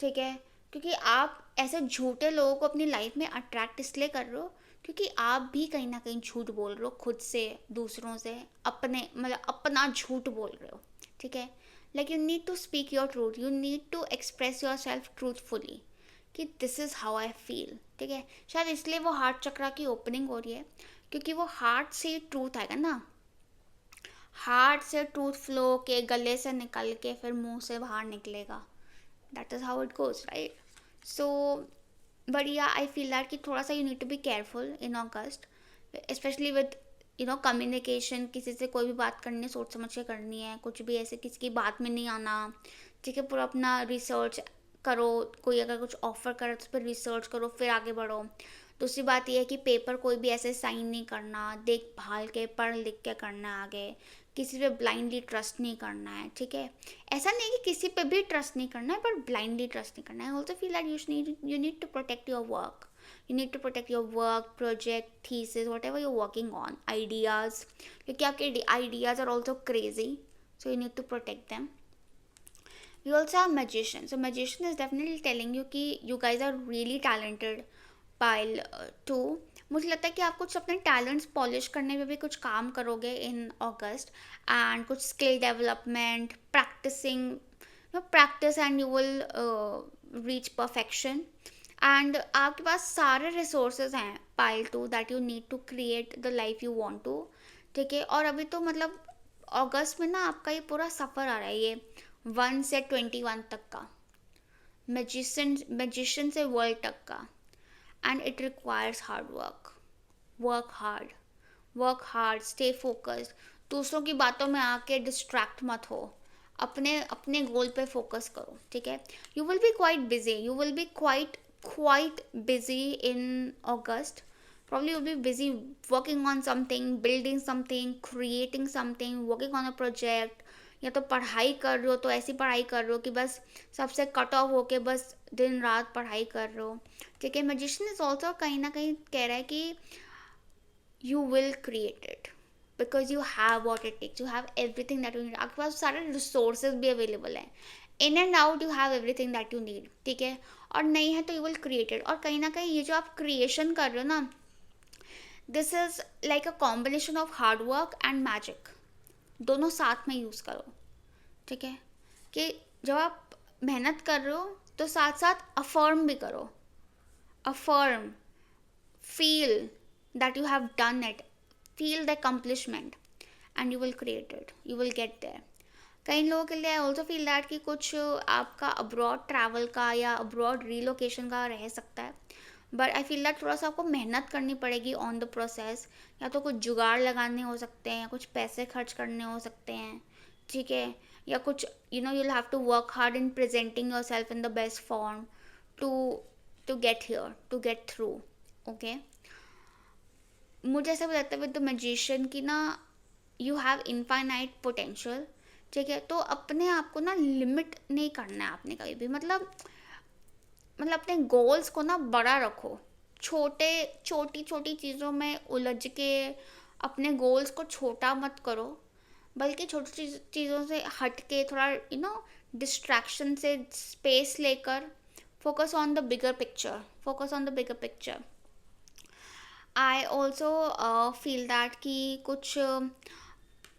A: ठीक है, क्योंकि आप ऐसे झूठे लोगों को अपनी लाइफ में अट्रैक्ट इसलिए कर रहे हो क्योंकि आप भी कहीं ना कहीं झूठ बोल रहे हो खुद से, दूसरों से, अपने मतलब अपना झूठ बोल रहे हो. ठीक है, like you need to speak your truth. You need to express yourself truthfully कि this is how I feel. ठीक है, शायद इसलिए वो हार्ट चक्रा की ओपनिंग हो रही है क्योंकि वो हार्ट से ट्रूथ आएगा ना. हार्ट से ट्रूथ फ्लो के गले से निकल के फिर मुंह से बाहर निकलेगा. That is how it goes, right? So but yeah I feel that कि थोड़ा सा you need to be careful in August, specially with communication. किसी से कोई भी बात करनी, सोच समझ के करनी है. कुछ भी ऐसे किसी की बात में नहीं आना. ठीक है, पूरा अपना रिसर्च करो. कोई अगर कुछ ऑफर करे तो उस पर रिसर्च करो, फिर आगे बढ़ो. दूसरी बात यह है कि पेपर कोई भी ऐसे साइन नहीं करना, देख भाल के पढ़ लिख के करना है. आगे किसी पे ब्लाइंडली ट्रस्ट नहीं करना है. ठीक है, ऐसा नहीं कि किसी पे भी ट्रस्ट नहीं करना है, पर ब्लाइंडली ट्रस्ट नहीं करना है. Also feel that you need to protect your work. You need to protect your work, project, thesis, whatever you working on, ideas. क्योंकि आपके ideas are also crazy, so you need to protect them. We also have magician. So magician is definitely telling you कि you guys are really talented. Pile 2, मुझे लगता है कि आप कुछ अपने टैलेंट्स पॉलिश करने में भी कुछ काम करोगे इन अगस्त. एंड कुछ skill development, practising, practice and you will reach perfection. And आपके पास सारे रिसोर्सेज हैं pile 2 that you need to create the life you want to. ठीक है, और अभी तो मतलब अगस्त में ना आपका ये पूरा सफ़र आ रहा है, ये 1 से 21 तक का, मैजिशियन से वर्ल्ड तक का. And it requires hard work. Work hard, stay focused. दूसरों की बातों में आके डिस्ट्रैक्ट मत हो. अपने अपने गोल पे फोकस करो. ठीक है, you will B quite busy. You will B quite busy in August. Probably you'll be busy working on something, building something, creating something, working on a project. या तो पढ़ाई कर रहे हो तो ऐसी पढ़ाई कर रहे हो कि बस सबसे कट ऑफ होके बस दिन रात पढ़ाई कर रहे हो. ठीक है, मैजिशियन इज ऑल्सो कहीं ना कहीं कह रहा है कि you will create it because you have what it takes. You have everything that you need. आपके पास सारे रिसोर्सेज भी अवेलेबल हैं. In and out you have everything that you need. ठीक है, और नहीं है तो यू विल क्रिएट इट. और कहीं ना कहीं ये जो आप क्रिएशन कर रहे हो ना, this is like a combination of hard work and magic. दोनों साथ में यूज़ करो. ठीक है, कि जब आप मेहनत कर रहे हो तो साथ साथ अफर्म भी करो. Affirm, feel that you have done it, feel the accomplishment and you will create it. You will get there. कई लोगों के लिए आई ऑल्सो फील दैट कि कुछ आपका अब्रॉड ट्रैवल का या अब्रॉड रीलोकेशन का रह सकता है. बट आई फील दैट थोड़ा सा आपको मेहनत करनी पड़ेगी ऑन द प्रोसेस. या तो कुछ जुगाड़ लगाने हो सकते हैं, कुछ पैसे खर्च करने हो सकते हैं. ठीक है, या कुछ you'll have to work hard in presenting yourself in the best form to get here, to get through. Okay, मुझे ऐसा लगता है विद द मैजिशियन की ना यू हैव इनफाइनाइट पोटेंशियल. ठीक है, तो अपने आप को ना लिमिट नहीं करना है आपने कभी भी. मतलब अपने गोल्स को ना बड़ा रखो. छोटी छोटी चीज़ों में उलझ के अपने गोल्स को छोटा मत करो, बल्कि छोटी चीज़ों से हट के थोड़ा डिस्ट्रैक्शन से स्पेस लेकर focus on the bigger picture. I also feel that कि कुछ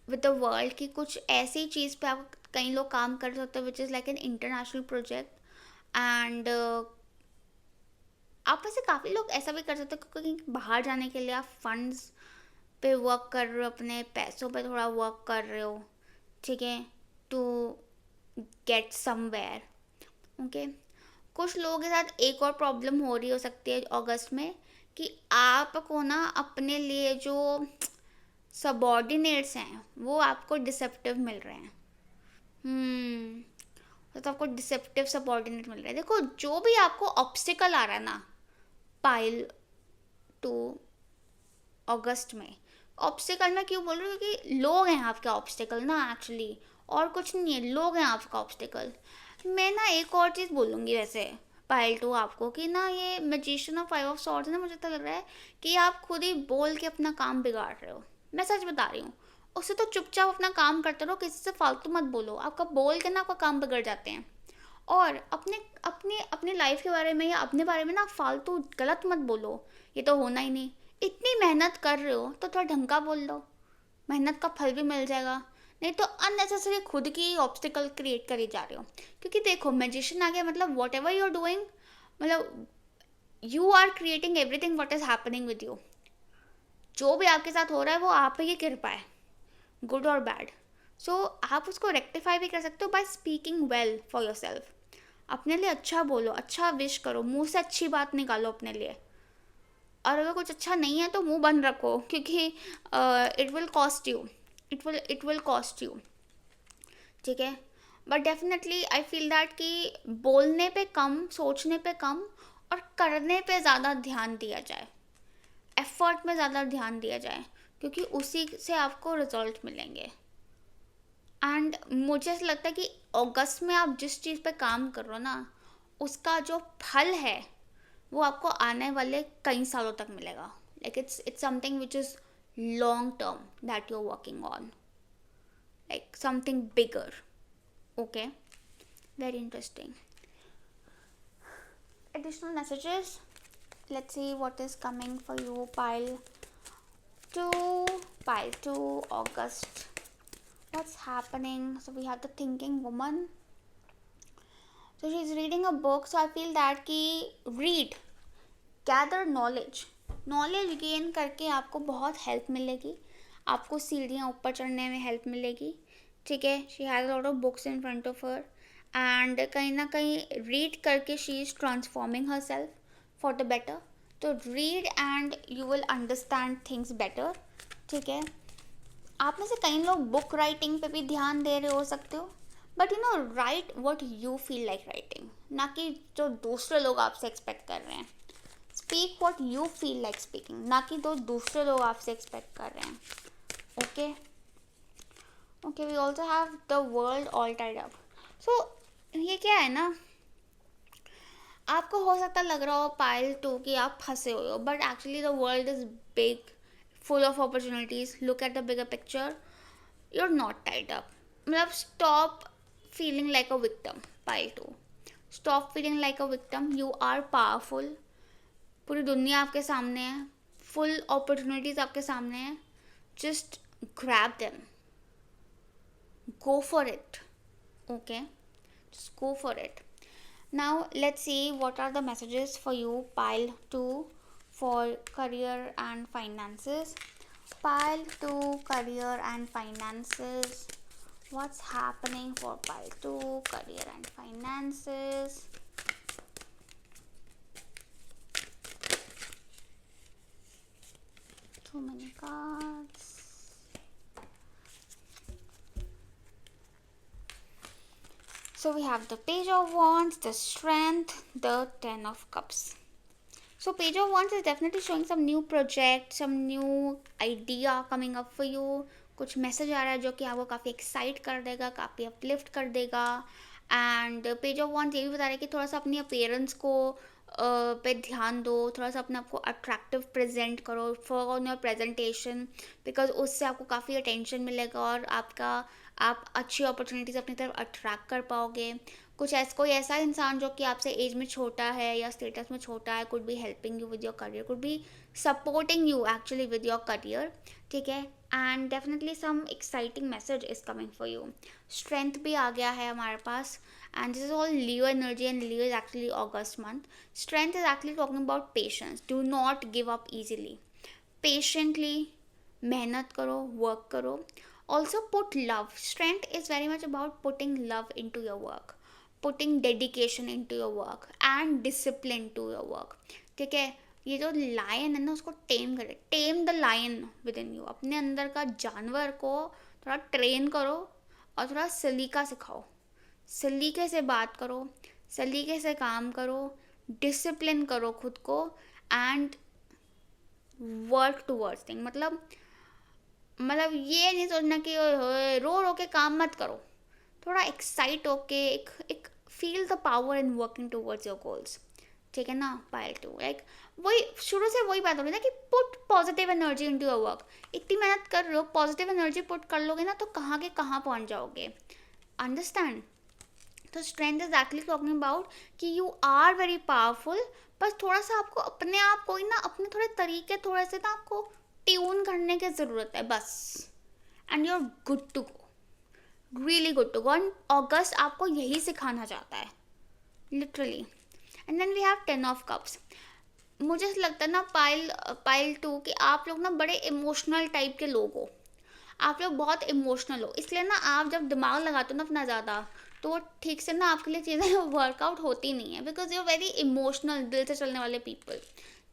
A: विद द वर्ल्ड की कुछ ऐसी चीज़ पे कई लोग काम कर रहे होते हैं विच is like an international project, and आप में से काफ़ी लोग ऐसा भी कर सकते हो कि कहीं बाहर जाने के लिए आप फंड्स पे वर्क कर रहे हो, अपने पैसों पे थोड़ा वर्क कर रहे हो, ठीक है, टू गेट समवेयर। ओके, कुछ लोगों के साथ एक और प्रॉब्लम हो रही हो सकती है अगस्त में, कि आपको ना अपने लिए जो सबॉर्डिनेट्स हैं वो आपको डिसेप्टिव मिल रहे हैं। तो आपको डिसेप्टिव सबॉर्डिनेट मिल रहे हैं। देखो, जो भी आपको ऑब्स्टिकल आ रहा है ना पाइल टू अगस्त में, ऑब्स्टिकल मैं क्यों बोल रही हूँ, क्योंकि लोग हैं आपके ऑब्स्टिकल ना एक्चुअली, और कुछ नहीं है, लोग हैं आपका ऑब्स्टिकल। मैं ना एक और चीज़ बोलूँगी वैसे पाइल टू आपको, कि ना ये मैजिशियन और 5 ऑफ सॉर्ड्स ना, मुझे तो लग रहा है कि आप खुद ही बोल के अपना काम बिगाड़ रहे हो। मैं सच बता रही हूँ। उससे तो चुपचाप अपना काम करते रहो, किसी से फालतू मत बोलो। आपका बोल के ना आपका काम बिगड़ जाते हैं। और अपने अपने अपने लाइफ के बारे में या अपने बारे में ना फालतू गलत मत बोलो, ये तो होना ही नहीं। इतनी मेहनत कर रहे हो तो थोड़ा ढंग का बोल लो, मेहनत का फल भी मिल जाएगा। नहीं तो अननेसेसरी खुद की ऑब्स्टिकल क्रिएट करी जा रहे हो। क्योंकि देखो, मैजिशियन आ गया मतलब whatever you are doing, मतलब you are creating everything what is happening with you. जो भी आपके साथ हो रहा है वो आप ही की कृपा है, गुड और बैड। सो आप उसको रेक्टिफाई भी कर सकते हो by speaking well for your self. अपने लिए अच्छा बोलो, अच्छा विश करो, मुंह से अच्छी बात निकालो अपने लिए। और अगर कुछ अच्छा नहीं है तो मुंह बंद रखो, क्योंकि it will cost you, it will cost you, ठीक है। But definitely I feel that कि बोलने पे कम, सोचने पे कम, और करने पे ज़्यादा ध्यान दिया जाए, एफर्ट में ज़्यादा ध्यान दिया जाए, क्योंकि उसी से आपको रिजल्ट मिलेंगे। एंड मुझे ऐसा लगता है कि अगस्त में आप जिस चीज़ पे काम कर रहे हो ना, उसका जो फल है वो आपको आने वाले कई सालों तक मिलेगा। Like it's something which is long term that you are working on, like something bigger. Okay, very interesting. Additional messages. Let's see what is coming for you. Pile 2 August. What's happening? So we have the thinking woman. So she's reading a book. So I feel that कि read, gather knowledge. Knowledge gain करके आपको बहुत हेल्प मिलेगी, आपको सीढ़ियाँ ऊपर चढ़ने में हेल्प मिलेगी, ठीक है। She has lot of books in front of her, and कहीं ना कहीं रीड करके she is transforming herself for the better. तो read and you will understand things better, ठीक है। आप में से कई लोग बुक राइटिंग पे भी ध्यान दे रहे हो सकते हो, but you know right what you feel like writing, ना कि जो दूसरे लोग आपसे एक्सपेक्ट कर रहे हैं। Speak what you feel like speaking, ना कि जो दूसरे लोग आपसे एक्सपेक्ट कर रहे हैं। Okay okay, we also have the world all tied up. सो ये क्या है ना, आपको हो सकता लग रहा हो पाइल टू कि आप फंसे हुए हो, but actually the world is big, full of opportunities. Look at the bigger picture. You're not tied up. मतलब stop feeling like a victim. Pile 2. Stop feeling like a victim. You are powerful. पूरी दुनिया आपके सामने है, full opportunities आपके सामने है. Just grab them. Go for it. Okay? Just go for it. Now let's see what are the messages for you, pile 2, for career and finances. Pile 2, career and finances. What's happening for pile 2, career and finances? Too many cards. So we have the Page of Wands, the Strength, the 10 of Cups. So Page of Wands is definitely showing some new project, some new idea coming up for you. कुछ मैसेज आ रहा है जो कि आपको काफ़ी एक्साइट कर देगा, काफ़ी अपलिफ्ट कर देगा। एंड पेज ऑफ वॉन्ड्स ये भी बता रहा है कि थोड़ा सा अपनी अपीयरेंस को पे ध्यान दो, थोड़ा सा अपने आप को अट्रैक्टिव प्रेजेंट करो, for on your presentation, because उससे आपको काफ़ी अटेंशन मिलेगा और आप अच्छी अपॉर्चुनिटीज़ अपनी तरफ अट्रैक्ट कर पाओगे। कोई ऐसा इंसान जो कि आपसे एज में छोटा है या स्टेटस में छोटा है, could be helping you with your career, could be supporting you actually with your career, ठीक है. And definitely some exciting message is coming for you. Strength भी आ गया है हमारे पास, and this is all Leo energy, and Leo is actually August month. Strength is actually talking about patience. Do not give up easily. Patiently मेहनत करो, वर्क करो. Also put love. Strength is very much about putting love into your work, putting dedication into your work and discipline to your work, ठीक है. ये जो लायन है ना, उसको टेम करे. Tame the lion within you. अपने अंदर का जानवर को थोड़ा ट्रेन करो और थोड़ा सलीका सिखाओ. सलीके से बात करो, सलीके से काम करो, डिसिप्लिन करो खुद को, एंड वर्क टूवर्ड्स थिंग. मतलब ये नहीं सोचना कि रो रो के काम मत करो. थोड़ा एक्साइट होके एक feel the power in working towards your goals, ठीक है ना. पाइल टू लाइक वही शुरू से वही बात हो रही है ना कि put positive energy into your work. इतनी मेहनत कर रहे हो, पॉजिटिव एनर्जी पुट कर लोगे ना तो कहाँ के कहाँ पहुँच जाओगे. अंडरस्टैंड. तो strength is actually talking about कि यू आर वेरी पावरफुल, बस थोड़ा सा आपको अपने आप को ही ना, अपने थोड़े तरीके थोड़े से ना आपको ट्यून करने की ज़रूरत है बस. And you are good to go, really good to go. and अगस्त आपको यही सिखाना चाहता है literally. And then we have 10 of cups. मुझे ऐसा लगता है ना पाइल 2 कि आप लोग ना बड़े इमोशनल टाइप के लोग हो. आप लोग बहुत इमोशनल हो, इसलिए ना आप जब दिमाग लगाते हो ना अपना ज़्यादा, तो वो ठीक से ना आपके लिए चीज़ें वर्कआउट होती नहीं है, because you are very emotional, दिल से चलने वाले पीपल,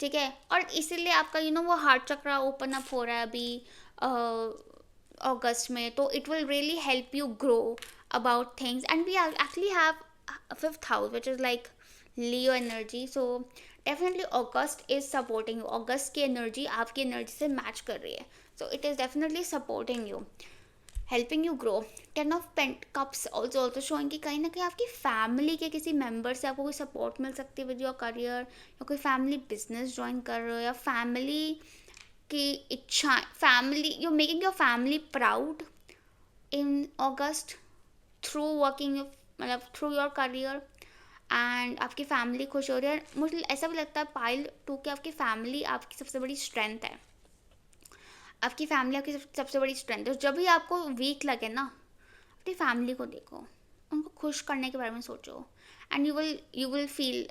A: ठीक है. और इसीलिए आपका वो हार्ट चक्रा ओपन अप हो रहा है अभी अगस्त में. तो it will really help you grow about things. And we actually have 5th house which is like Leo energy. So definitely August is supporting you. अगस्त की एनर्जी आपकी एनर्जी से मैच कर रही है. So it is definitely supporting you, helping you grow. 10 of cups also showing कि कहीं ना कहीं आपकी फैमिली के किसी मेम्बर से आपको कोई सपोर्ट मिल सकती है विद योर करियर, या कोई फैमिली बिजनेस ज्वाइन कर रहे हो, या फैमिली की इच्छा, family you making your family proud in August through working, मतलब थ्रू योर करियर. एंड आपकी फैमिली खुश हो रही है. मुझे ऐसा भी लगता है पाइल 2 कि आपकी फैमिली आपकी सबसे बड़ी स्ट्रेंथ है. आपकी फैमिली आपकी सबसे बड़ी स्ट्रेंथ है. जब भी आपको वीक लगे ना, अपनी फैमिली को देखो, उनको खुश करने के बारे में सोचो, and you will feel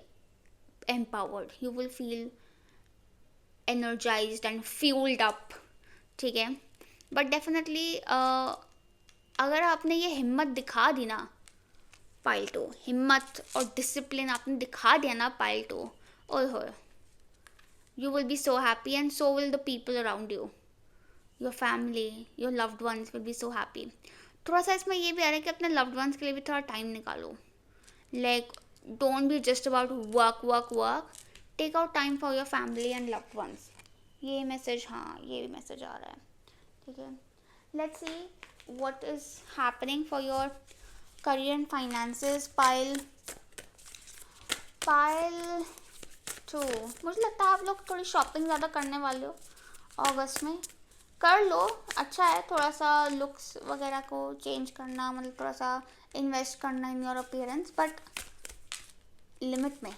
A: empowered, you will feel energized and fueled up, ठीक है. बट डेफिनेटली अगर आपने ये हिम्मत दिखा दी ना पाइल 2, हिम्मत और डिसिप्लिन आपने दिखा दिया ना पाइल 2, ओए होए, you will B so happy, and so will the people around you, your family, your loved ones will be so happy. थोड़ा सा इसमें ये भी आ रहा है कि अपने लव्ड वंस के लिए भी थोड़ा टाइम निकालो. Like don't be just about work work work. Take out time for your family and loved ones. ये मैसेज, हाँ ये भी मैसेज आ रहा है, ठीक है. Let's see what is happening for your career and finances. Pile 2. मुझे लगता है आप लोग थोड़ी शॉपिंग ज़्यादा करने वाले हो अगस्त में. कर लो, अच्छा है. थोड़ा सा लुक्स वगैरह को चेंज करना, मतलब थोड़ा सा इन्वेस्ट करना in your appearance, but limit में,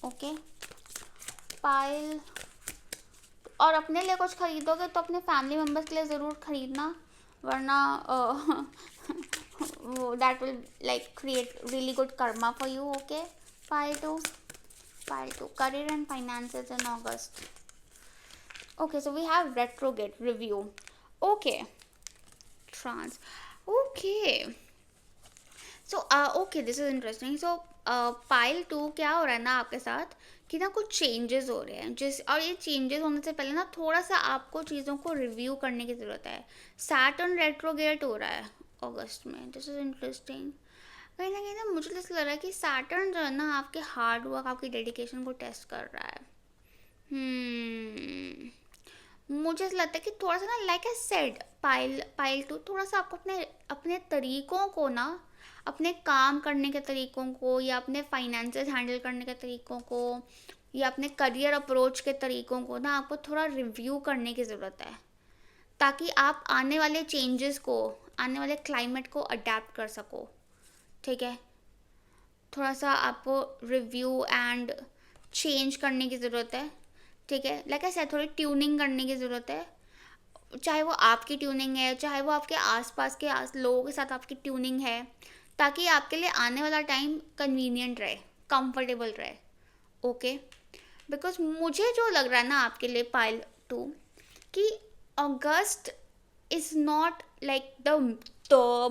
A: ओके. पाइल, और अपने लिए कुछ खरीदोगे तो अपने फैमिली मेम्बर्स के लिए ज़रूर खरीदना, वरना that will like create really good Karma for you, okay. Pile 2 career and finances in August. Okay, so we have retrograde review. Okay, trans. Okay. So okay, this is interesting. So pile 2 क्या हो रहा है ना आपके साथ कि ना कुछ चेंजेस हो रहे हैं, और ये चेंजेस होने से पहले ना थोड़ा सा आपको चीज़ों को रिव्यू करने की ज़रूरत है. सैटर्न रेट्रोग्रेड हो रहा है अगस्त में. This is interesting. कहीं ना कहीं ना मुझे ऐसा लग रहा है कि सैटर्न जो है ना आपके हार्ड वर्क, आपकी डेडिकेशन को टेस्ट कर रहा है. मुझे ऐसा लगता है कि थोड़ा सा ना, लाइक आई सेड, पाइल 2 थोड़ा सा आपको अपने तरीकों को ना, अपने काम करने के तरीकों को, या अपने फाइनेंसेस हैंडल करने के तरीकों को, या अपने करियर अप्रोच के तरीकों को ना आपको थोड़ा रिव्यू करने की ज़रूरत है, ताकि आप आने वाले चेंजेस को, आने वाले क्लाइमेट को अडेप्ट कर सको, ठीक है. थोड़ा सा आपको रिव्यू एंड चेंज करने की ज़रूरत है, ठीक है। लाइक ऐसा थोड़ी ट्यूनिंग करने की ज़रूरत है, चाहे वो आपकी ट्यूनिंग है, चाहे वो आपके आसपास के लोगों के साथ आपकी ट्यूनिंग है, ताकि आपके लिए आने वाला टाइम कन्वीनियंट रहे, कंफर्टेबल रहे, ओके। बिकॉज मुझे जो लग रहा है ना आपके लिए पाइल 2, कि August is not like the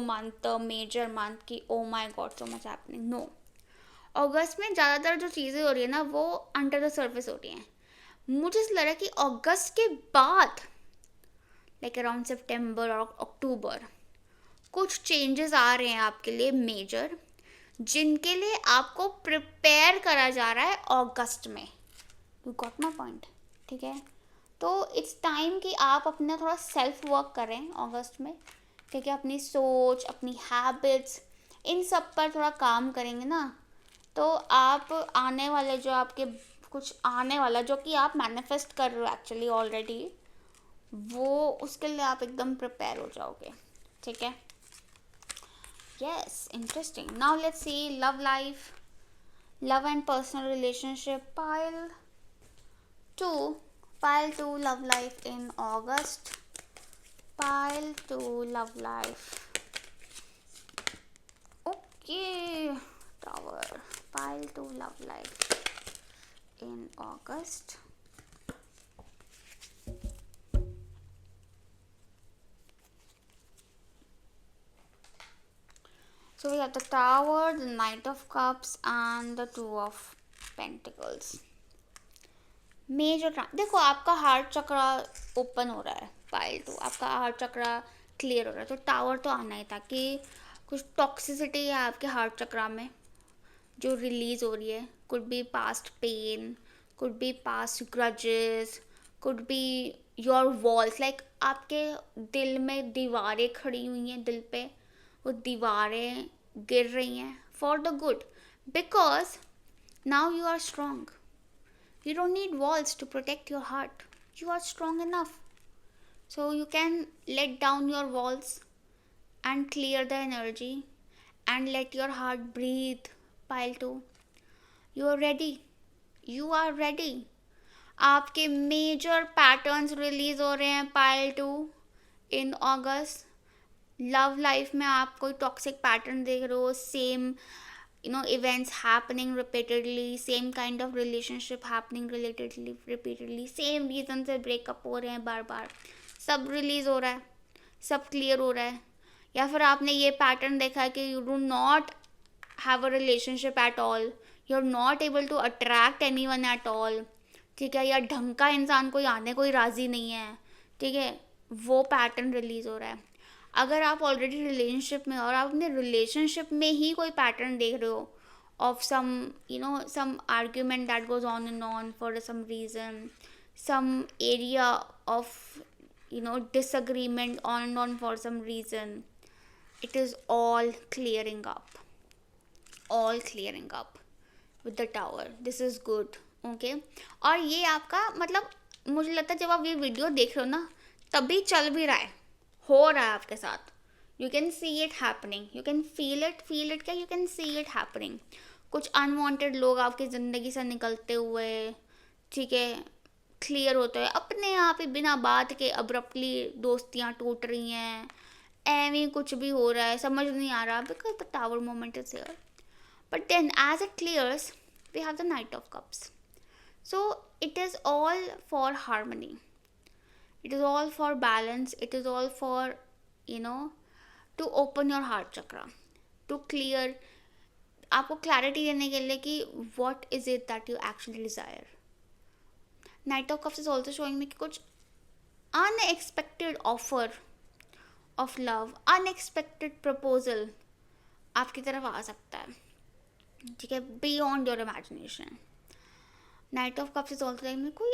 A: month, the major month कि oh my god so much happening, no. अगस्त में ज़्यादातर जो चीज़ें हो रही है ना वो अंडर द सर्फेस हो रही हैं। मुझे ऐसा लग रहा है कि अगस्त के बाद लाइक अराउंड सितंबर और अक्टूबर कुछ चेंजेस आ रहे हैं आपके लिए मेजर, जिनके लिए आपको प्रिपेयर करा जा रहा है अगस्त में। यू गॉट माई पॉइंट, ठीक है। तो इट्स टाइम कि आप अपना थोड़ा सेल्फ वर्क करें अगस्त में, ठीक है। अपनी सोच, अपनी हैबिट्स, इन सब पर थोड़ा काम करेंगे ना, तो आप आने वाले जो आपके कुछ आने वाला जो कि आप मैनिफेस्ट कर रहे हो एक्चुअली ऑलरेडी, वो उसके लिए आप एकदम प्रिपेयर हो जाओगे, ठीक है। Yes, interesting. Now let's C love life, love and personal relationship, two pile 2 love life in August, pile 2 love life, okay. Tower, pile 2 love life in August. So we have the Tower, the Knight of Cups and the Two of Pentacles. Major देखो, आपका हार्ट चक्रा ओपन हो रहा है, पाइल 2 आपका हार्ट चक्रा क्लियर हो रहा है, तो टावर तो आना ही था कि कुछ टॉक्सिसिटी है आपके हार्ट चक्रा में जो रिलीज हो रही है। Could be past pain, could be past grudges, could be your walls, like आपके दिल में दीवारें खड़ी हुई हैं, दिल पे वो दीवारें गिर रही हैं for the good, because now you are strong. You don't need walls to protect your heart. You are strong enough. So you can let down your walls and clear the energy and let your heart breathe. Pile 2. You are ready. You are ready. आपके मेजर पैटर्न्स रिलीज हो रहे हैं पाइल 2 इन अगस्त. लव लाइफ में आप कोई टॉक्सिक पैटर्न देख रहे हो, same events happening repeatedly, same kind of relationship happening repeatedly, same reason से breakup हो रहे हैं बार बार, सब रिलीज हो रहा है, सब क्लियर हो रहा है. या फिर आपने ये पैटर्न देखा है कि you do not have a relationship at all, you are not able to attract anyone at all, ठीक है, या ढंग का इंसान कोई आने कोई राजी नहीं है, ठीक है, वो पैटर्न रिलीज हो रहा है. अगर आप ऑलरेडी रिलेशनशिप में और आप अपने रिलेशनशिप में ही कोई पैटर्न देख रहे हो of some argument that goes on and on for some reason, some area of disagreement on and on for some reason, it is all clearing up, with the Tower. This is good, okay. और ये आपका मतलब मुझे लगता है जब आप ये वीडियो देख रहे हो ना तभी चल भी रहा है, हो रहा है आपके साथ. You can see it happening, you can feel it क्या, you can see it happening. कुछ अनवांटेड लोग आपकी ज़िंदगी से निकलते हुए, ठीक है, क्लियर होते हुए, अपने आप ही बिना बात के अब्रप्टली दोस्तियाँ टूट रही हैं, एवं कुछ भी हो रहा है, समझ नहीं आ रहा, because the tower moment is here. But then as it clears we have the knight of cups. So it is all for harmony, it is all for balance, it is all for to open your heart chakra, to clear, आपको क्लैरिटी देने के लिए कि what is it that you actually desire. Knight of Cups is also showing me कि कुछ unexpected offer of love, unexpected proposal आपकी तरफ आ सकता है, ठीक है, beyond your imagination. Night of cups is also में कोई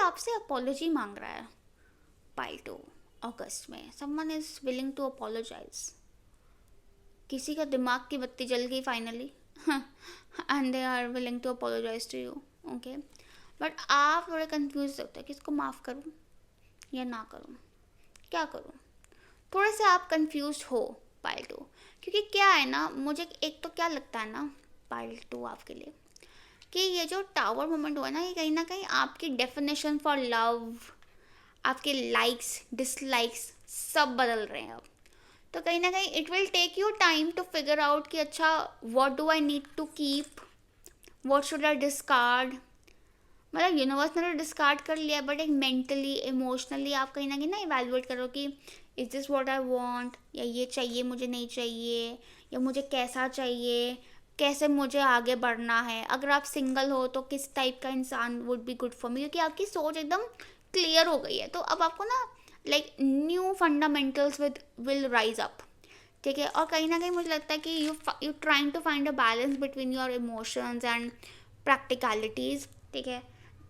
A: आपसे अपॉलॉजी मांग रहा है पाइल 2 अगस्त में. Someone is willing to apologise. किसी का दिमाग की बत्ती जल गई finally and they are willing to apologise to you, okay. But आप थोड़े कंफ्यूज होते हैं कि इसको माफ़ करूँ या ना करूँ, क्या करूँ. थोड़े से आप कंफ्यूज हो पाइल 2 क्योंकि क्या है ना, मुझे एक तो क्या लगता है ना पाइल टू आपके लिए, कि ये जो टावर मोमेंट हुआ ना, ये कहीं ना कहीं आपकी डेफिनेशन फॉर लव, आपके लाइक्स डिसलाइक्स सब बदल रहे हैं अब। तो कहीं ना कहीं it will take you time to figure out कि अच्छा what do I need to keep, what should I discard. मतलब यूनिवर्स ने तो डिस्कार्ड कर लिया, बट एक मेंटली इमोशनली आप कहीं ना इवेलुएट करो कि is this what I want, या ये चाहिए मुझे नहीं चाहिए, या मुझे कैसा चाहिए, कैसे मुझे आगे बढ़ना है। अगर आप सिंगल हो तो किस टाइप का इंसान would be good for me, क्योंकि आपकी सोच एकदम क्लियर हो गई है। तो अब आपको ना like new fundamentals with will rise up, ठीक है। और कहीं ना कहीं मुझे लगता है कि you trying to find a balance between your emotions and practicalities, ठीक है।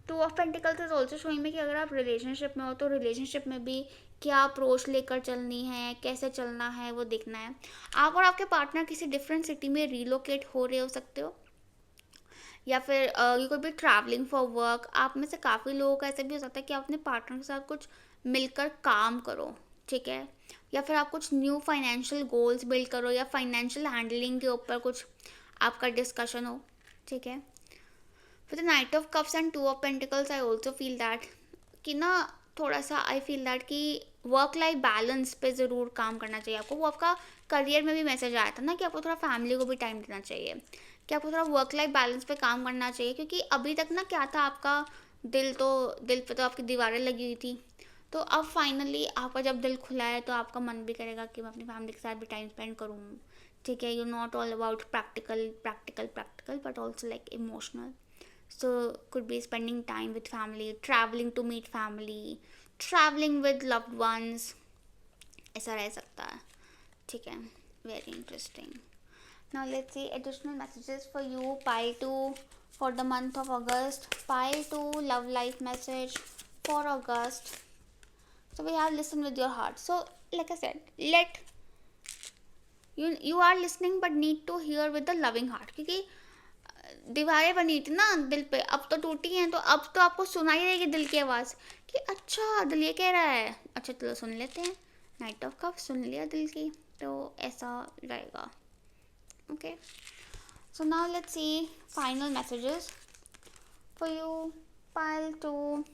A: Two of pentacles is also showing में कि अगर आप रिलेशनशिप में हो तो रिलेशनशिप में भी क्या अप्रोच लेकर चलनी है, कैसे चलना है, वो देखना है। आप और आपके पार्टनर किसी डिफरेंट सिटी में रिलोकेट हो रहे हो सकते हो, या फिर you could be travelling for work. आप में से काफ़ी लोगों का ऐसा भी हो सकता है कि आप अपने पार्टनर के साथ कुछ मिलकर काम करो, ठीक है। या फिर आप कुछ न्यू फाइनेंशियल गोल्स बिल्ड करो, या फाइनेंशियल हैंडलिंग के ऊपर कुछ आपका डिस्कशन हो, ठीक है। With the knight of cups and to of pentacles I also feel that कि ना थोड़ा सा आई फील दैट कि वर्क लाइफ बैलेंस पे ज़रूर काम करना चाहिए आपको। वो आपका करियर में भी मैसेज आया था ना कि आपको थोड़ा फैमिली को भी टाइम देना चाहिए, कि आपको थोड़ा वर्क लाइफ बैलेंस पे काम करना चाहिए। क्योंकि अभी तक ना क्या था, आपका दिल पे तो आपकी दीवारें लगी हुई थी। तो अब फाइनली आपका जब दिल खुला है तो आपका मन भी करेगा कि मैं अपनी फैमिली के साथ भी टाइम स्पेंड करूँ, ठीक है। You not all about practical practical practical but also like emotional. So could be spending time with family, traveling to meet family, traveling with loved ones, ऐसा रह सकता है, ठीक है। Very interesting. Now let's see additional messages for you, pile 2 for the month of August. Pile 2 love life message for August. So we have listen with your heart. So like I said, let you are listening but need to hear with the loving heart, क्योंकि दीवारें बनी थी ना दिल पे, अब तो टूटी हैं, तो अब तो आपको सुनाई देगी दिल की आवाज़ कि अच्छा दिल ये कह रहा है, अच्छा चलो सुन लेते हैं। नाइट ऑफ कप सुन लिया दिल की, तो ऐसा रहेगा, okay. So now let's C final messages for you, pile 2.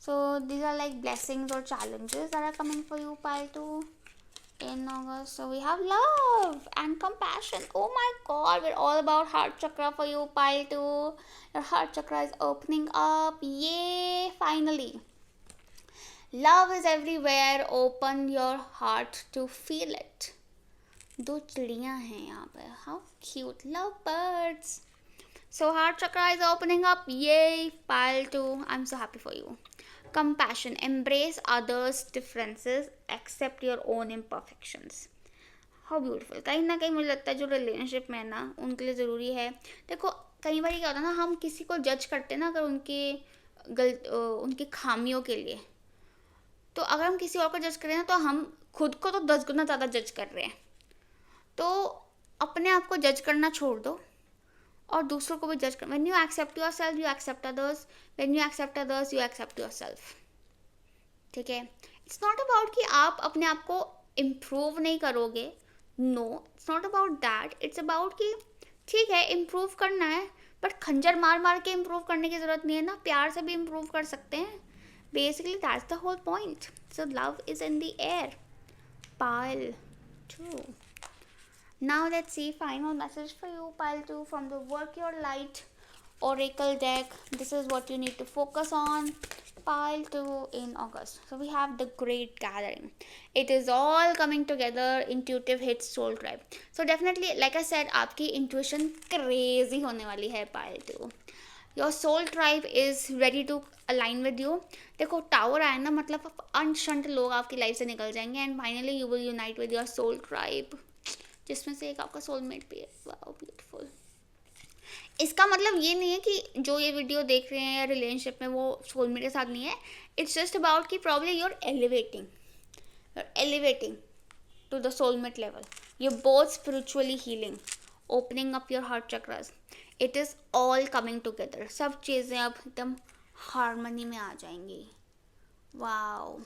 A: So these are like blessings or challenges that are coming for you, pile 2, in August. So we have love and compassion. Oh my god, we're all about heart chakra for you, pile 2. Your heart chakra is opening up. Yay, finally. Love is everywhere. Open your heart to feel it. दो चिड़ियाँ हैं यहाँ पे. How cute. Love birds. So heart chakra is opening up. Yay, pile 2. I'm so happy for you. Compassion. Embrace others' differences. Accept your own imperfections. How beautiful. कहीं ना कहीं मुझे लगता है जो रिलेशनशिप में है ना उनके लिए ज़रूरी है। देखो कई बार क्या होता है ना, हम किसी को जज करते हैं ना अगर उनकी खामियों के लिए, तो अगर हम किसी और को जज करें ना तो हम खुद को तो 10 गुना ज़्यादा जज कर रहे हैं। तो अपने आप को जज करना छोड़ दो और दूसरों को भी जज कर। When you accept yourself you accept others, when you accept others you accept yourself, ठीक है। इट्स नॉट अबाउट कि आप अपने आप को इम्प्रूव नहीं करोगे, no it's not about that. It's about कि ठीक है इम्प्रूव करना है, बट खंजर मार मार के इम्प्रूव करने की ज़रूरत नहीं है ना, प्यार से भी इम्प्रूव कर सकते हैं। Basically that's the whole point. So love is in the air, pile 2. Now let's see final message for you, pile 2, from the Work Your Light Oracle deck. This is what you need to focus on, pile 2, in August. So we have the Great Gathering. It is all coming together. Intuitive hits soul tribe. So definitely, like I said, आपकी intuition crazy होने वाली है, pile 2. Your soul tribe is ready to align with you. देखो टावर आया ना, मतलब अनशंट लोग आपकी लाइफ से निकल जाएंगे and finally you will unite with your soul tribe, जिसमें से एक आपका सोलमेट भी है. Wow beautiful. इसका मतलब ये नहीं है कि जो ये वीडियो देख रहे हैं या रिलेशनशिप में वो सोलमेट के साथ नहीं है. इट्स जस्ट अबाउट कि probably you're elevating to the soulmate level. You're both spiritually healing, opening up your heart chakras. It is all coming together. सब चीज़ें अब एकदम हारमनी में आ जाएंगी. Wow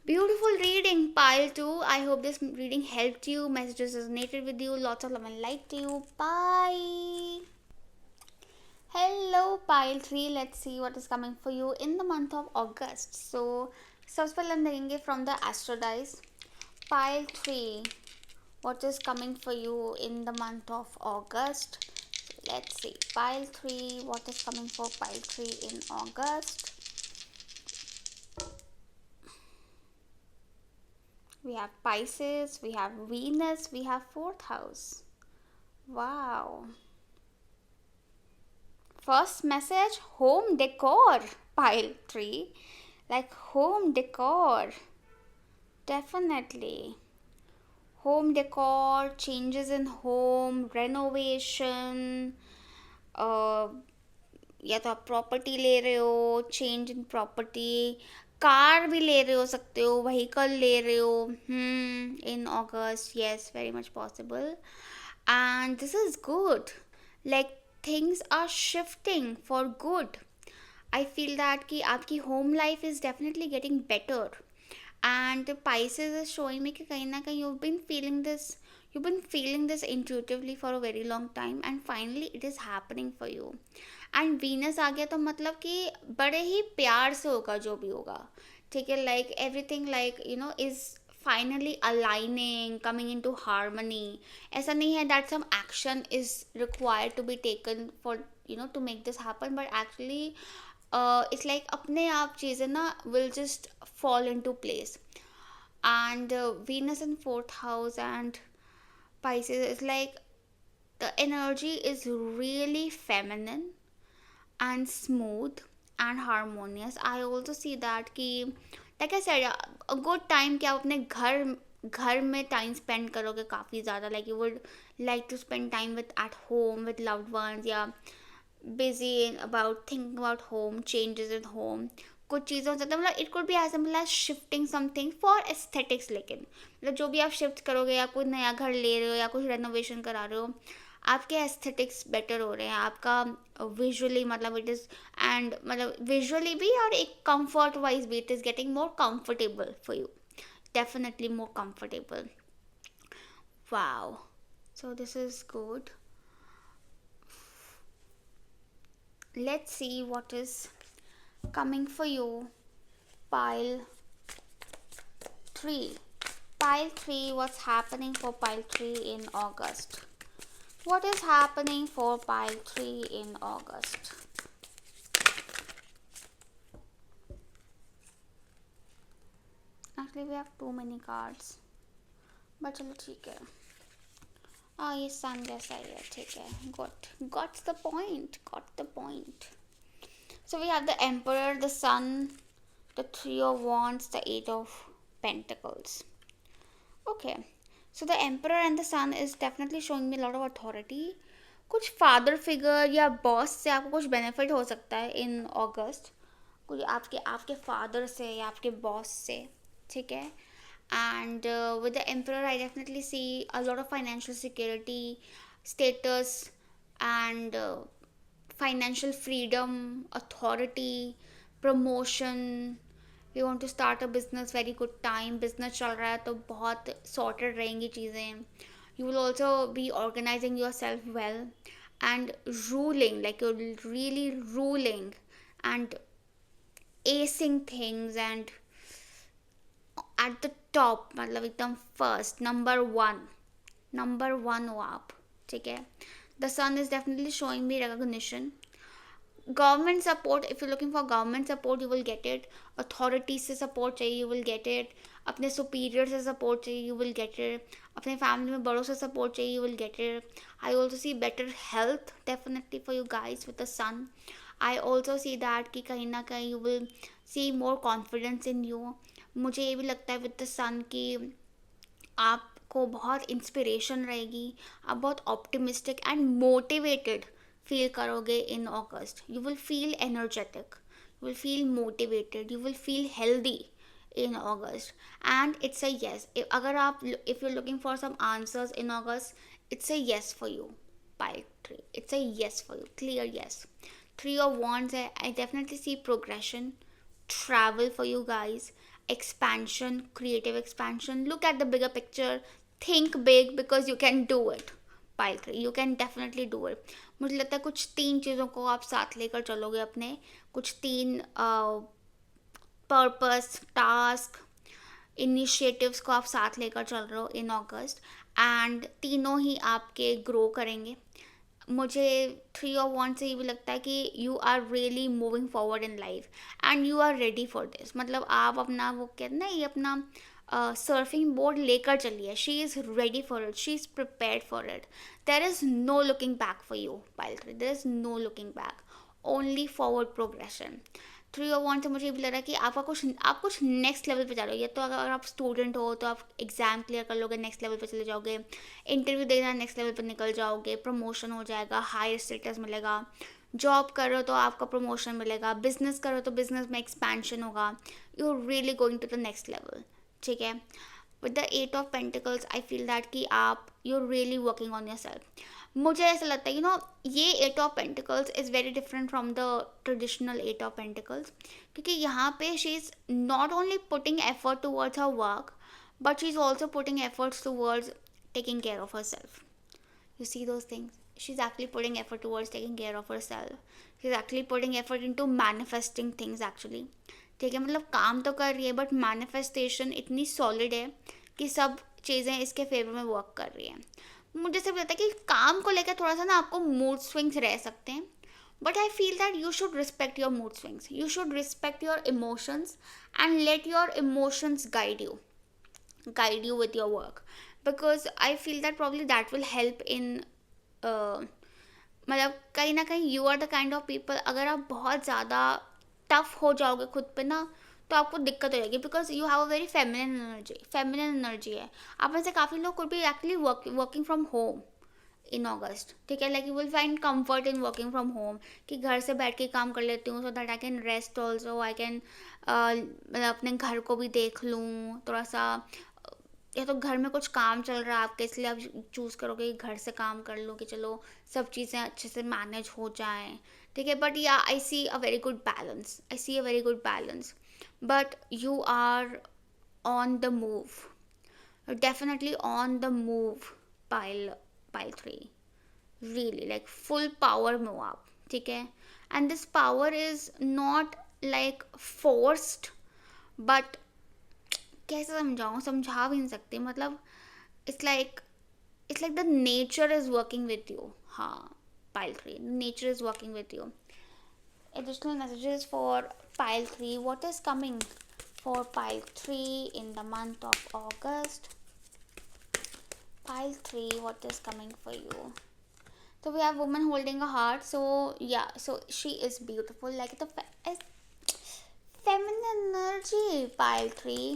A: Beautiful reading, pile 2. I hope this reading helped you, messages resonated with you. Lots of love and light to you. Bye. Hello, pile 3. Let's see what is coming for you in the month of August. So, सबसे पहले हम देखेंगे from the astro dice. Pile 3. What is coming for you in the month of August? So let's see. Pile 3. What is coming for pile 3 in August? We have Pisces, we have Venus, we have 4th house. Wow. First message, home decor, pile 3. Like home decor. Definitely. Home decor, changes in home, renovation, या तो आप प्रॉपर्टी ले रहे हो, चेंज इन प्रॉपर्टी, कार भी ले रहे हो सकते हो, व्हीकल ले रहे हो in August. Yes, very much possible. And this is good. Like things are shifting for good. I feel that कि आपकी home life is definitely getting better. And Pisces is showing me कि कहीं ना कहीं you've been feeling this intuitively for a very long time, and finally it is happening for you. And Venus आ गया तो मतलब कि बड़े ही प्यार से होगा जो भी होगा, ठीक है. Like everything, like is finally aligning, coming into harmony. ऐसा नहीं है that some action is required to be taken for to make this happen, but actually it's like अपने आप चीज़ें ना will just fall into place. And Venus in 4th house and Pisces is like the energy is really feminine and smooth and harmonious. I also see that कि like I said, a good time कि आप अपने घर में टाइम स्पेंड करोगे काफ़ी ज़्यादा. Like you would like to spend time with at home with loved ones, या busy about thinking about home, changes in home. कुछ चीज़ें हो सकता है, मतलब it could be as simple as shifting something for aesthetics. लेकिन मतलब जो भी आप शिफ्ट करोगे, या कोई नया घर ले रहे हो, या कुछ रेनोवेशन करा रहे हो, आपके एस्थेटिक्स बेटर हो रहे हैं, आपका विजुअली मतलब इट इज़, एंड मतलब विजुअली भी और एक कंफर्ट वाइज भी it is getting more comfortable for you. Definitely more comfortable. Wow. So this is good. Let's see what is coming for you, pile 3. Pile 3, what's happening for pile 3 in August? What is happening for pile 3 in August? Actually, we have too many cards, but चलो ठीक है. ये सन जैसा ही है, ठीक है. got the point. So we have the Emperor, the Sun, the Three of Wands, the Eight of Pentacles. Okay, so the Emperor and the Sun is definitely showing me a lot of authority. कुछ फादर फिगर या बॉस से आपको कुछ बेनिफिट हो सकता है इन अगस्त. कुछ आपके फादर से या आपके बॉस से, ठीक है. And with the Emperor, I definitely see a lot of financial security, status, and financial freedom, authority, promotion. We want to start a business, very good time. business चल रहा है तो बहुत sorted रहेंगी चीज़ें. You will also be organizing yourself well and ruling, like you're really ruling and acing things and at the top, मतलब एकदम फर्स्ट, नंबर वन हो आप, ठीक है. The sun is definitely showing me recognition. Government support, if you looking for government support, you will get it. Authority से सपोर्ट चाहिए, यू विल गेट इट. अपने सुपीरियर से सपोर्ट चाहिए, यू विल गेट इट. अपने फैमिली में बड़ों से सपोर्ट चाहिए, you will get it. I also see better health definitely for you guys with the sun. I also see that कि कहीं ना कहीं you will C more confidence in you. मुझे ये भी लगता है विद द सन कि आपको बहुत इंस्पिरेशन रहेगी, आप बहुत ऑप्टिमिस्टिक एंड मोटिवेटेड फील करोगे in August. You will feel energetic, you will feel motivated, you will feel healthy in August. And it's a yes. If you're looking for some answers in August, it's a yes for you. Pile 3, it's a yes for you, clear yes. 3 of Wands, I definitely see progression, travel for you guys, expansion, creative expansion. Look at the bigger picture. Think big because you can do it. Pile 3, you can definitely do it. मुझे लगता है कुछ 3 चीज़ों को आप साथ लेकर चलोगे अपने, कुछ 3 पर्पस, टास्क, इनिशिएटिव्स को आप साथ लेकर चल रहे हो इन अगस्त, एंड तीनों ही आपके ग्रो करेंगे. मुझे 3 of 1 से ये भी लगता है कि you are really moving forward in life and you are ready for this. मतलब आप अपना वो कहते हैं ना, ये अपना सर्फिंग बोर्ड लेकर चलिए. She is ready for it, she is prepared for it. There is no looking back for you pile 3, there is no looking back, only forward progression. 3 of 1 से मुझे ये भी लग रहा है कि आप कुछ नेक्स्ट लेवल पे जा रहे हो. या तो अगर आप स्टूडेंट हो तो आप एग्ज़ाम क्लियर कर लोगे, नेक्स्ट लेवल पे चले जाओगे. इंटरव्यू देना, नेक्स्ट लेवल पे निकल जाओगे. प्रमोशन हो जाएगा, हायर स्टेटस मिलेगा. जॉब कर रहे हो तो आपका प्रमोशन मिलेगा. बिजनेस कर रहे हो तो बिजनेस में एक्सपेंशन होगा. You are really going to the next level. ठीक है. With the 8 of Pentacles I feel that कि आप you are really working on yourself. मुझे ऐसा लगता है ये 8 of Pentacles is very different from the traditional 8 of Pentacles, क्योंकि यहाँ पे she is not only putting effort towards her work, but she is also putting efforts towards taking care of her self. You see those things? She's actually putting effort towards taking care of herself. She's actually putting effort into manifesting things actually. ठीक है, मतलब काम तो कर रही है बट मैनिफेस्टेशन इतनी सॉलिड है कि सब चीज़ें इसके फेवर में वर्क कर रही हैं. मुझे सिर्फ लगता है कि काम को लेकर थोड़ा सा ना आपको मूड स्विंग्स रह सकते हैं, but I feel that you should respect your mood swings. You should respect your emotions and let your emotions guide you with your work, because I feel that probably that will help in मतलब कहीं ना कहीं you are the kind of people, अगर आप बहुत ज़्यादा टफ हो जाओगे खुद पे ना तो आपको दिक्कत हो जाएगी, because you have a very feminine energy है. आप में से काफ़ी लोग could be actually working from home in August. ठीक है, like you will find comfort in working from home, कि घर से बैठ के काम कर लेती हूँ so that I can rest also. I can मतलब अपने घर को भी देख लूँ थोड़ा सा. या तो घर में कुछ काम चल रहा है आपके, इसलिए आप चूज़ करोगे कि घर से काम कर लो, कि चलो सब चीज़ें अच्छे से मैनेज हो जाएं. ठीक है, but yeah I see a very good balance. But you are on the move, definitely on the move pile 3. Really like full power move आप. ठीक है, and this power is not like forced, but कैसे समझा भी नहीं सकती. मतलब it's like the nature is working with you. हाँ pile 3, nature is working with you. Additional messages for pile 3. What is coming for pile 3 in the month of August? Pile 3, what is coming for you? So we have woman holding a heart. So yeah, so she is beautiful, like the feminine energy. Pile 3,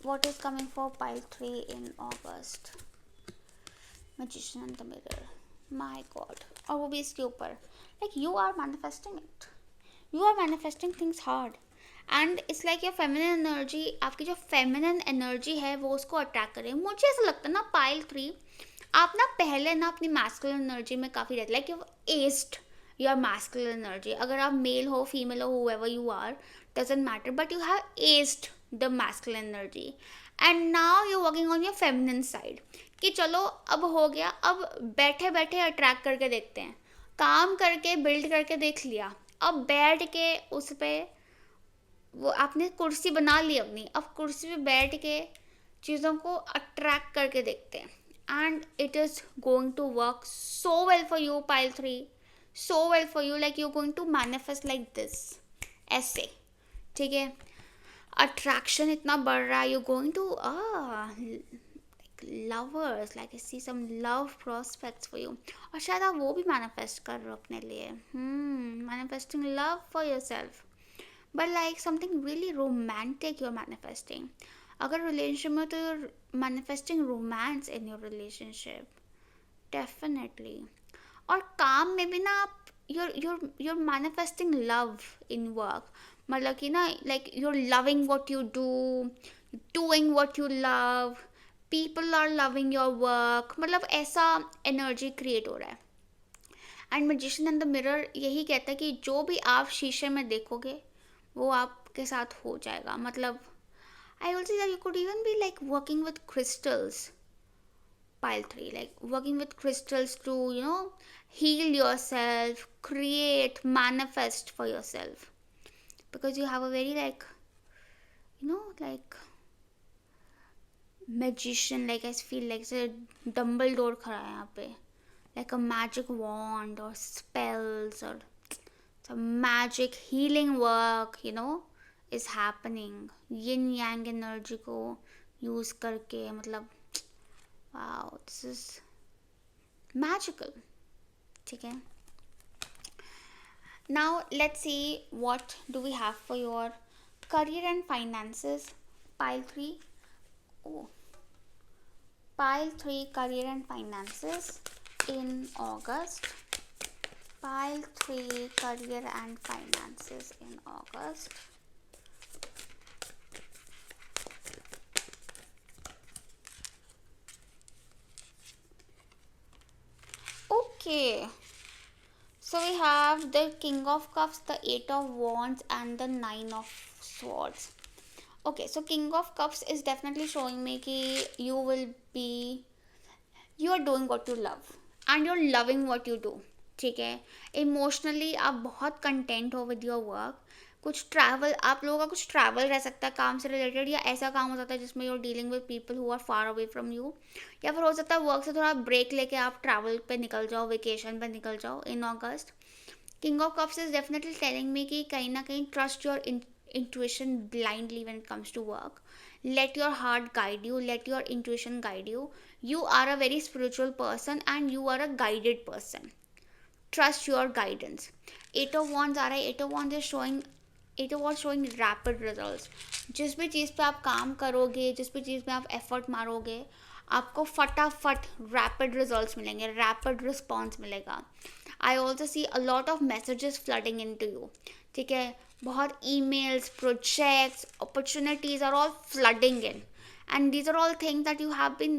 A: what is coming for pile 3 in August? Magician and the mirror. My God. और वो भी इसके ऊपर like you are manifesting things hard, and it's like your feminine energy, आपकी जो feminine energy है वो उसको अट्रैक्ट करे. मुझे ऐसा लगता है ना पाइल 3, आप ना पहले ना अपनी masculine energy में काफ़ी रहते, like you've aced your masculine energy. अगर आप मेल हो फीमेल हो, whoever you are, doesn't matter, but you have aced the masculine energy and now you're working on your feminine side. कि चलो अब हो गया, अब बैठे बैठे अट्रैक्ट करके देखते हैं. काम करके बिल्ड करके देख लिया, अब बैठ के उस पर वो आपने कुर्सी बना ली अपनी, अब कुर्सी पे बैठ के चीज़ों को अट्रैक्ट करके देखते हैं. And it is going to work so well for you pile 3, so well for you, like you going to manifest like this ऐसे. ठीक है, अट्रैक्शन इतना बढ़ रहा है, you going to lovers, like I see some love prospects for you. और शायद आप वो भी मैनिफेस्ट कर रहे हो अपने लिए. Manifesting love for yourself, but like something really romantic you're manifesting. अगर रिलेशनशिप में तो you're manifesting romance in your relationship, definitely. और काम में भी ना आप you're manifesting love in work. मतलब कि ना like you're loving what you do, doing what you love, people are loving your work. मतलब ऐसा एनर्जी क्रिएट हो रहा है. And magician and the mirror यही कहता है कि जो भी आप शीशे में देखोगे वो आपके साथ हो जाएगा. मतलब I will say that you could even be like working with crystals. Pile 3, like working with crystals to, heal yourself, create, manifest for yourself. Because you have a very like magician, like I feel like a Dumbledore खड़ा है यहाँ पे. Like a magic wand or spells or some magic healing work, is happening. Yin yang energy को use करके, मतलब wow, this is magical. ठीक है. Now let's see what do we have for your career and finances. Pile 3. Oh, Pile 3, career and finances in August. Pile 3, career and finances in August. Okay. So we have the King of Cups, the Eight of Wands, and the Nine of Swords. Okay, so King of Cups is definitely showing me कि you are doing what you love and you're loving what you do. ठीक है. इमोशनली आप बहुत कंटेंट हो विद योर वर्क. कुछ ट्रैवल, आप लोगों का कुछ ट्रैवल रह सकता है काम से रिलेटेड, या ऐसा काम हो सकता है जिसमें your dealing with people who are far away from you, या फिर हो सकता है वर्क से थोड़ा ब्रेक लेके आप ट्रैवल पे निकल जाओ, वेकेशन पे निकल जाओ in August. King of cups is definitely telling me कि कहीं ना कहीं trust your intuition blindly when it comes to work. Let your heart guide you, let your intuition guide you. You are a very spiritual person and you are a guided person. Trust your guidance. Eight of Wands आ रहा है. Eight of Wands showing rapid results. जिस भी चीज़ पे आप काम करोगे, जिस भी चीज़ में आप एफर्ट मारोगे, आपको फटाफट रैपिड रिजल्ट्स मिलेंगे, रैपिड रिस्पॉन्स मिलेगा. I also see a lot of messages flooding into you. ठीक है. बहुत emails, projects, opportunities are all flooding in, and these are all things that you have been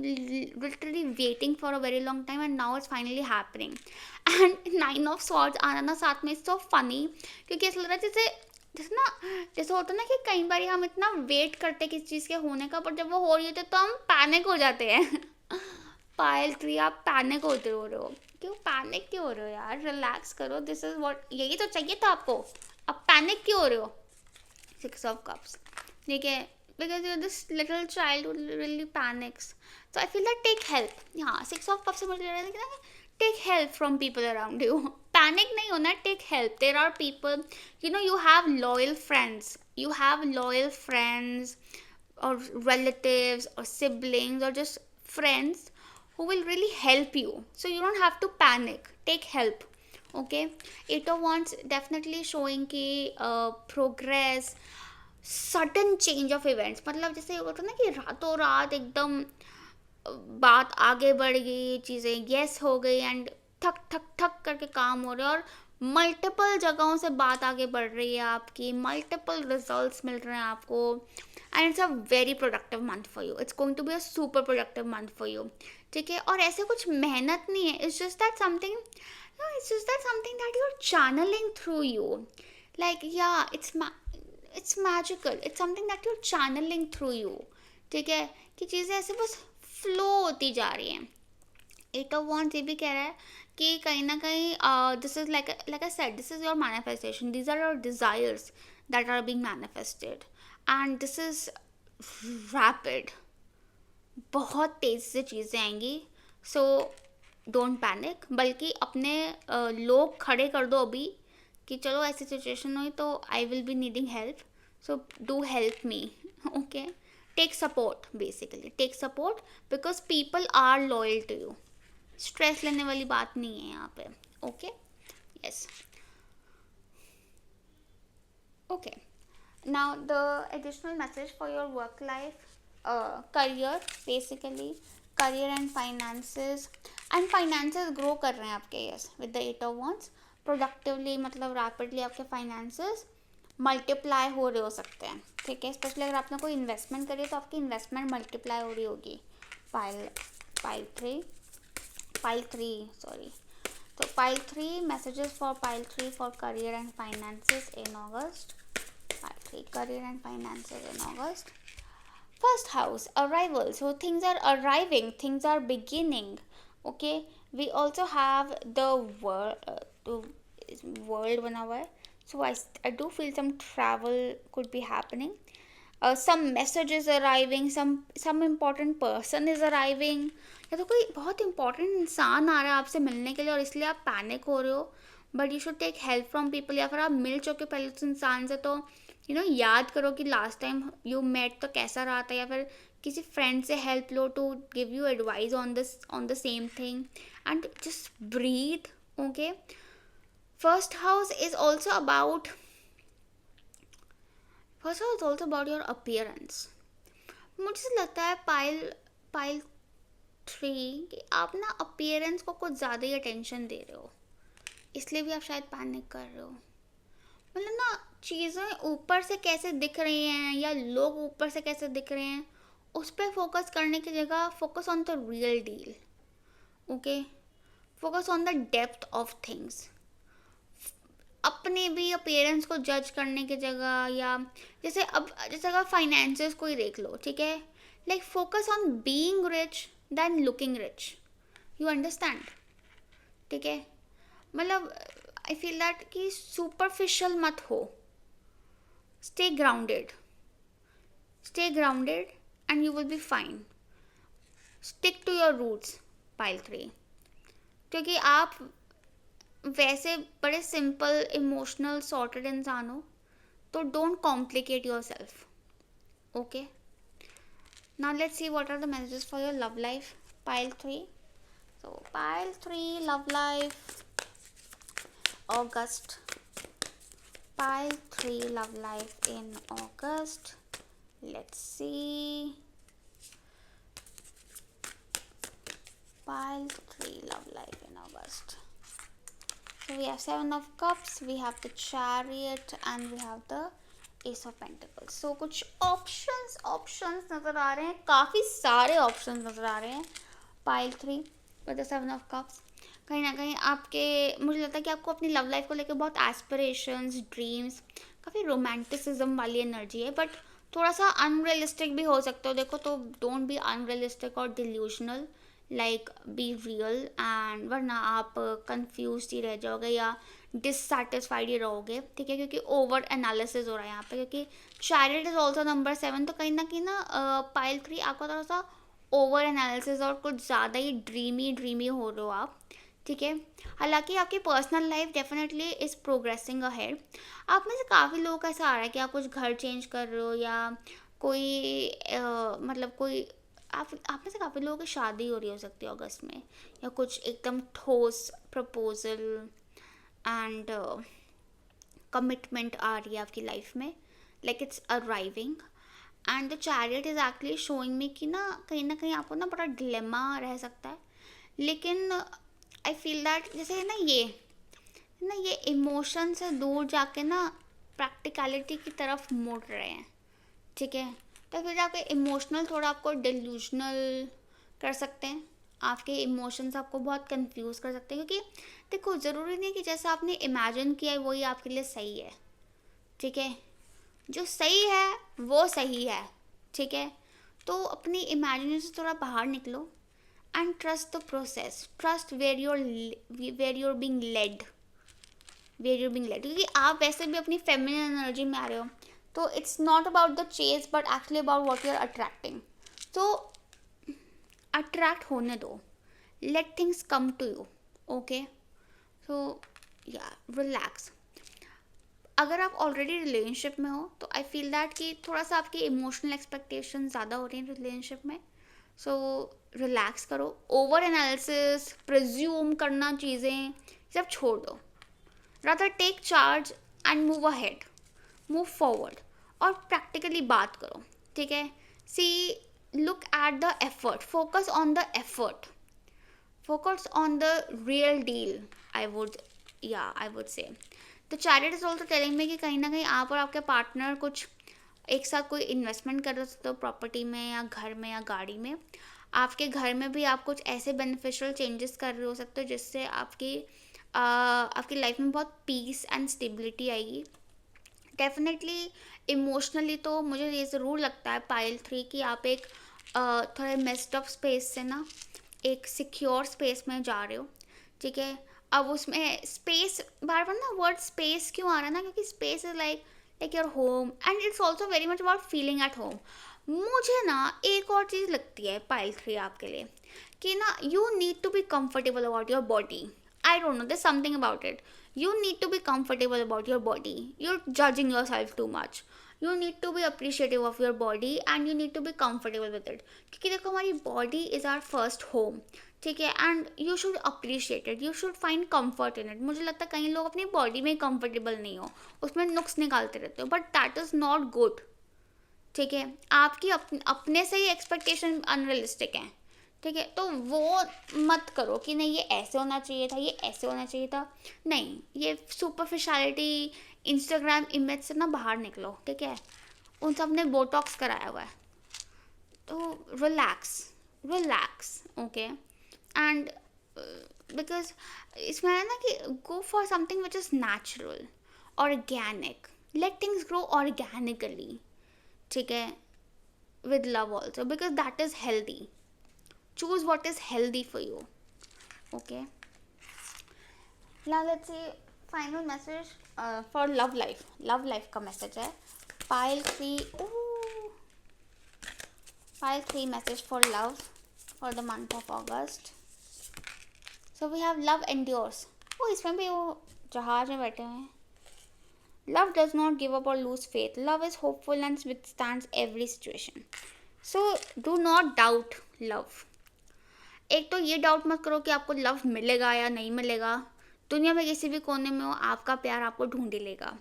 A: literally waiting for a very long time, and now it's finally happening. And Nine of Swords आना ना साथ में, so funny, क्योंकि ऐसा लग रहा है जैसे होता है ना कि कई बार हम इतना वेट करते हैं किसी चीज़ के होने का, पर जब वो हो रही होती है तो हम पैनिक हो जाते हैं. पायल 3, आप पैनिक होते हो रहे हो. क्यों पैनिक क्यों हो रहे हो यार? रिलैक्स करो. दिस इज व्हाट, यही तो चाहिए था आपको. अब पैनिक क्यों हो रहे हो? Six of Cups. ठीक है. Because you're this little child who really panics. So I feel that take help. हाँ, Six of Cups से मुझे लग रहा है कि take help from people around you. Panic नहीं होना, take help. There are people, you have loyal friends. You have loyal friends or relatives or siblings or just friends who will really help you. So you don't have to panic. Take help. Okay. Eight of Wands definitely showing कि progress, sudden change of events. मतलब जैसे होता है ना कि रातों रात एकदम बात आगे बढ़ गई, चीज़ें येस हो गई, एंड ठक ठक ठक करके काम हो रहे हैं, और मल्टीपल जगहों से बात आगे बढ़ रही है आपकी, मल्टीपल रिजल्ट्स मिल रहे हैं आपको, and it's a very productive month for you. It's going to be a super productive month for you. ठीक है. और ऐसे कुछ मेहनत नहीं है. It's just that something, no, it's just that something that you're channeling through you. Like, yeah, it's magical. It's something that you're channeling through you. ठीक है. कि चीज़ें ऐसे बस फ्लो होती जा रही हैं. Eight of Wands ये भी कह रहा है कि कहीं ना कहीं this is like I said, this is your manifestation. These are your desires that are being manifested, and this is rapid. बहुत तेज़ी से चीज़ें आएंगी. So डोंट पैनिक, बल्कि अपने लोग खड़े कर दो अभी कि चलो ऐसी सिचुएशन हुई तो I will be needing help, so do help me. Okay. Take support, basically take support, because people are loyal to you. Stress लेने वाली बात नहीं है यहाँ पे. Okay. Yes. Okay. Now the additional message for your work life, career, basically career and finances. And finances grow कर रहे हैं आपके. Yes, with the eight of wands. Productively, मतलब रैपिडली आपके फाइनेंसेस मल्टीप्लाई हो रहे हो सकते हैं. ठीक है. स्पेशली अगर आपने कोई इन्वेस्टमेंट करी है तो आपकी इन्वेस्टमेंट मल्टीप्लाई हो रही होगी. Pile three sorry. तो pile 3 messages for pile 3 for career and finances in August. Part 3, career and finances in August. First house, arrival. So things are arriving, things are beginning. Okay, we also have the world 1 hour. So I do feel some travel could be happening. Some message is arriving, some important person is arriving, या तो कोई बहुत इंपॉर्टेंट इंसान आ रहा है आपसे मिलने के लिए और इसलिए आप पैनिक हो रहे हो, but you should take help from people, या फिर आप मिल चुके पहले उस इंसान से, तो याद करो कि लास्ट टाइम यू मेट तो कैसा रहा था, या फिर किसी फ्रेंड से हेल्प लो to give you advice on the same thing, and just breathe. Okay, first house is also about your appearance. मुझे लगता है पाइल पाइल 3 कि आप ना अपीयरेंस को कुछ ज़्यादा ही अटेंशन दे रहे हो, इसलिए भी आप शायद पैनिक कर रहे हो. मतलब ना, चीज़ें ऊपर से कैसे दिख रही हैं या लोग ऊपर से कैसे दिख रहे हैं, उस पर फोकस करने की जगह focus on the real deal. Okay, focus on the depth of things. अपने भी अपीयरेंस को जज करने की जगह, या जैसे अगर फाइनेंसेस को ही देख लो, ठीक है, like focus on being rich then looking rich. You understand? ठीक है, मतलब आई फील दैट कि सुपरफिशियल मत हो. Stay grounded and you will be fine. Stick to your roots, pile 3, क्योंकि आप वैसे बड़े सिंपल इमोशनल सॉर्टेड इंसान हो, तो don't complicate yourself. Okay, now let's see what are the messages for your love life, pile 3. So pile 3 love life August. Pile 3 love life in August. Let's see. Pile 3 love life in August. So we have 7 of cups, we have the chariot, and we have the ace of pentacles. So कुछ options नज़र आ रहे हैं, काफ़ी सारे options नज़र आ रहे हैं pile 3 with the 7 of cups. कहीं ना कहीं आपके, मुझे लगता है कि आपको अपनी लव लाइफ को लेकर बहुत एस्पिरेशंस, ड्रीम्स, काफ़ी रोमांटिसिज्म वाली एनर्जी है, बट थोड़ा सा अनरियलिस्टिक भी हो सकते हो. देखो, तो डोंट बी अनरियलिस्टिक और delusional, like be real, and वरना आप कंफ्यूज ही रह जाओगे या डिससेटिस्फाइड ही रहोगे. ठीक है, क्योंकि ओवर एनालिसिस हो रहा है यहाँ पे, क्योंकि चैरिट इज ऑल्सो नंबर 7, तो कहीं ना पाइल 3 आपका थोड़ा सा ओवर एनालिसिस और कुछ ज़्यादा ही ड्रीमी हो रहे हो आप. ठीक है, हालांकि आपकी personal life definitely is progressing ahead. आप में से काफ़ी लोगों का ऐसा आ रहा है कि आप कुछ घर चेंज कर रहे हो, या कोई मतलब कोई आप में से काफ़ी लोगों की शादी हो रही हो सकती है अगस्त में, या कुछ एकदम ठोस प्रपोजल एंड कमिटमेंट आ रही है आपकी लाइफ में, like it's arriving. And the chariot is actually showing me कि ना कहीं आपको ना बड़ा डिलेमा रह सकता है, लेकिन आई फील दैट जैसे ये इमोशन से दूर जाके ना प्रैक्टिकलिटी की तरफ मुड़ रहे हैं. ठीक है, तो फिर आपके इमोशनल थोड़ा आपको डिल्यूशनल कर सकते हैं, आपके इमोशंस आपको बहुत कंफ्यूज कर सकते हैं, क्योंकि देखो, ज़रूरी नहीं कि जैसा आपने इमेजिन किया है वही आपके लिए सही है. ठीक है, जो सही है वो सही है. ठीक है, तो अपनी इमेजिनेशन से थोड़ा बाहर निकलो and trust the process, trust where you're being led, क्योंकि आप वैसे भी अपनी फेमिनिन एनर्जी में आ रहे हो, तो it's not about the chase but actually about what you are attracting. तो अट्रैक्ट होने दो, let things come to you. Okay, so yeah relax. अगर आप ऑलरेडी रिलेशनशिप में हो तो आई फील दैट कि थोड़ा सा आपकी इमोशनल एक्सपेक्टेशन ज़्यादा हो रही हैं रिलेशनशिप में, सो रिलैक्स करो. ओवर एनालिसिस, प्रिज्यूम करना चीज़ें, सब छोड़ दो. Rather take charge and move ahead, move forward, और प्रैक्टिकली बात करो. ठीक है, see look at the effort, focus on the effort, focus on the real deal. I would say the chariot is also telling me कि कहीं ना कहीं आप और आपके पार्टनर कुछ एक साथ कोई इन्वेस्टमेंट कर सकते हो, प्रॉपर्टी में या घर में या गाड़ी में. आपके घर में भी आप कुछ ऐसे बेनिफिशियल चेंजेस कर रहे हो सकते हो जिससे आपकी लाइफ में बहुत पीस एंड स्टेबिलिटी आएगी. डेफिनेटली इमोशनली तो मुझे ये ज़रूर लगता है पाइल 3 कि आप एक थोड़े मेस्ड अप स्पेस से ना एक सिक्योर स्पेस में जा रहे हो, ठीक है। अब उसमें स्पेस, बार बार ना वर्ड स्पेस क्यों आ रहा है ना, क्योंकि space is like your home and it's also very much about feeling at home. मुझे ना एक और चीज़ लगती है पाइल 3 आपके लिए, कि ना you need to be comfortable about your body. I don't know, there's something about it. You need to be comfortable about your body. You're judging yourself too much. You need to be appreciative of your body and you need to be comfortable with it. क्योंकि देखो हमारी body is our first home, ठीक है, and you should appreciate it, you should find comfort in it. मुझे लगता है कई लोग अपनी बॉडी में कंफर्टेबल नहीं हो, उसमें नुक्स निकालते रहते हो, but that is not good, ठीक है। आपकी अपने से ही एक्सपेक्टेशन अनरियलिस्टिक हैं, ठीक है, तो वो मत करो कि नहीं ये ऐसे होना चाहिए था, ये ऐसे होना चाहिए था। नहीं, ये सुपरफिशलिटी इंस्टाग्राम इमेज से ना बाहर निकलो, ठीक है। उन सब ने बोटॉक्स कराया हुआ है, तो relax, relax, okay. And because इसमें है ना कि go for something which is natural, organic, let things grow organically, ठीक है, with love also, because that is healthy. Choose what is healthy for you, okay। Now let's see final message for love life। love life का message है pile 3, pile 3 message for love for the month of August। so we have love endures। इसमें भी वो जहाज में बैठे हुए हैं। Love does not give up or lose faith. Love is hopeful and withstands every situation. So do not doubt love। एक तो ये डाउट मत करो कि आपको लव मिलेगा या नहीं मिलेगा, दुनिया में किसी भी कोने में हो आपका प्यार आपको ढूंढ ही लेगा।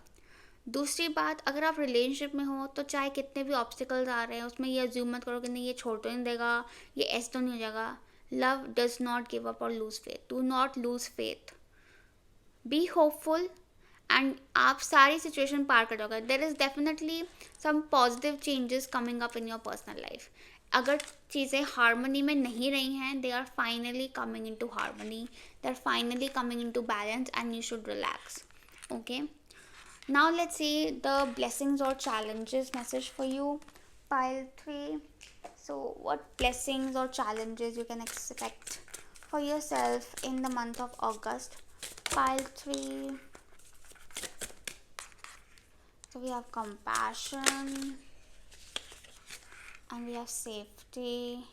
A: दूसरी बात, अगर आप रिलेशनशिप में हो तो चाहे कितने भी ऑब्स्टिकल्स आ रहे हैं उसमें ये अज्यूम मत करो कि नहीं ये छोड़ तो नहीं देगा, ये ऐसे तो नहीं हो जाएगा। Love does not give up और lose faith, do not lose faith, be hopeful and आप सारी सिचुएशन पार कर जाओगे। There is definitely some positive changes coming up in your personal life. अगर चीज़ें हारमोनी में नहीं रही हैं, they are finally coming into harmony, they are finally coming into balance and you should relax, okay. Now let's see the blessings और challenges message for you, pile 3। so what blessings or challenges you can expect for yourself in the month of August, pile 3। so we have compassion and we have safety,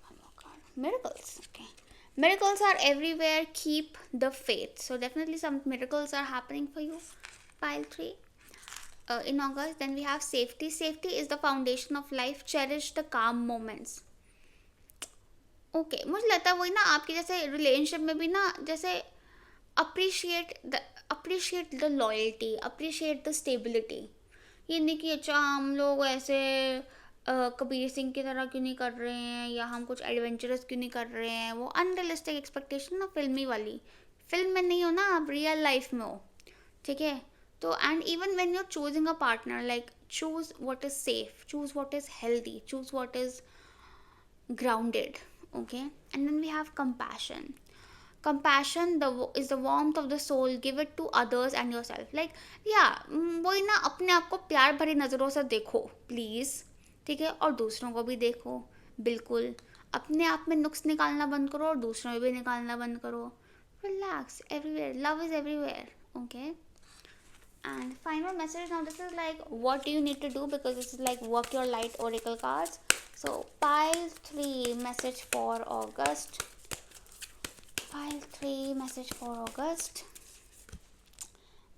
A: oh god, miracles, okay। miracles are everywhere, keep the faith। so definitely some miracles are happening for you, pile 3, in August। then we have safety। safety is the foundation of life, cherish the calm moments, okay. मुझे लगता है वही ना, आपके जैसे रिलेशनशिप में भी ना, जैसे appreciate the loyalty, appreciate the stability. ये नहीं कि अच्छा हम लोग ऐसे कबीर सिंह की तरह क्यों नहीं कर रहे हैं, या हम कुछ एडवेंचरस क्यों नहीं कर रहे हैं। वो अनरियलिस्टिक एक्सपेक्टेशन ना, फिल्मी वाली, फिल्म में नहीं हो ना, आप रियल लाइफ में हो, ठीक है। तो and even when you are choosing a partner, like choose what is safe, choose what is healthy, choose what is grounded, okay। and then we have compassion। compassion is the warmth of the soul, give it to others and yourself, like वही ना, अपने आप को प्यार भरी नज़रों से देखो प्लीज़, ठीक है, और दूसरों को भी देखो, बिल्कुल अपने आप में नुक्स निकालना बंद करो और दूसरों में भी निकालना बंद करो। Relax, everywhere love is everywhere, okay. and final message, now this is like what do you need to do, because this is like work your light oracle cards। so pile 3 message for August, pile 3 message for August,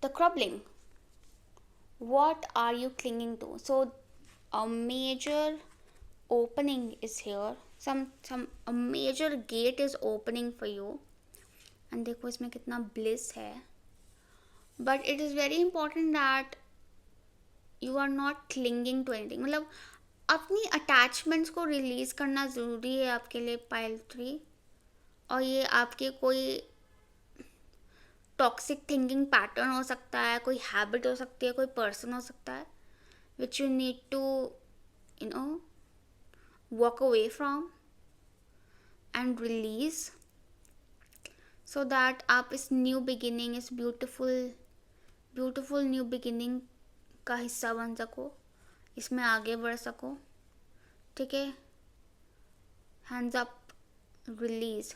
A: the croubling, what are you clinging to। so a major opening is here, a major gate is opening for you, and देखो इसमें कितना bliss है, but it is very important that you are not clinging to anything। मतलब अपनी अटैचमेंट्स को रिलीज़ करना ज़रूरी है आपके लिए, पाइल 3। और ये आपके कोई टॉक्सिक थिंकिंग पैटर्न हो सकता है, कोई हैबिट हो सकती है, कोई पर्सन हो सकता है, which you need to you know walk away from and release, so that आप इस न्यू बिगिनिंग, इस ब्यूटिफुल ब्यूटीफुल न्यू बिगिनिंग का हिस्सा बन सको, इसमें आगे बढ़ सको, ठीक है। Hands up, release.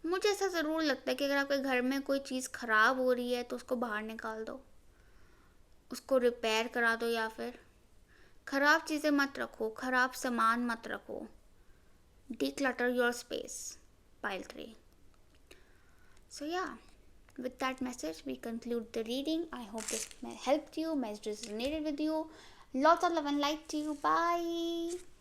A: मुझे ऐसा ज़रूर लगता है कि अगर आपके घर में कोई चीज़ ख़राब हो रही है तो उसको बाहर निकाल दो, उसको रिपेयर करा दो, या फिर ख़राब चीज़ें मत रखो, ख़राब सामान मत रखो। Declutter your space. Pile 3. So yeah, with that message we conclude the reading. I hope this helped you, message resonated with you. Lots of love and light to you. Bye.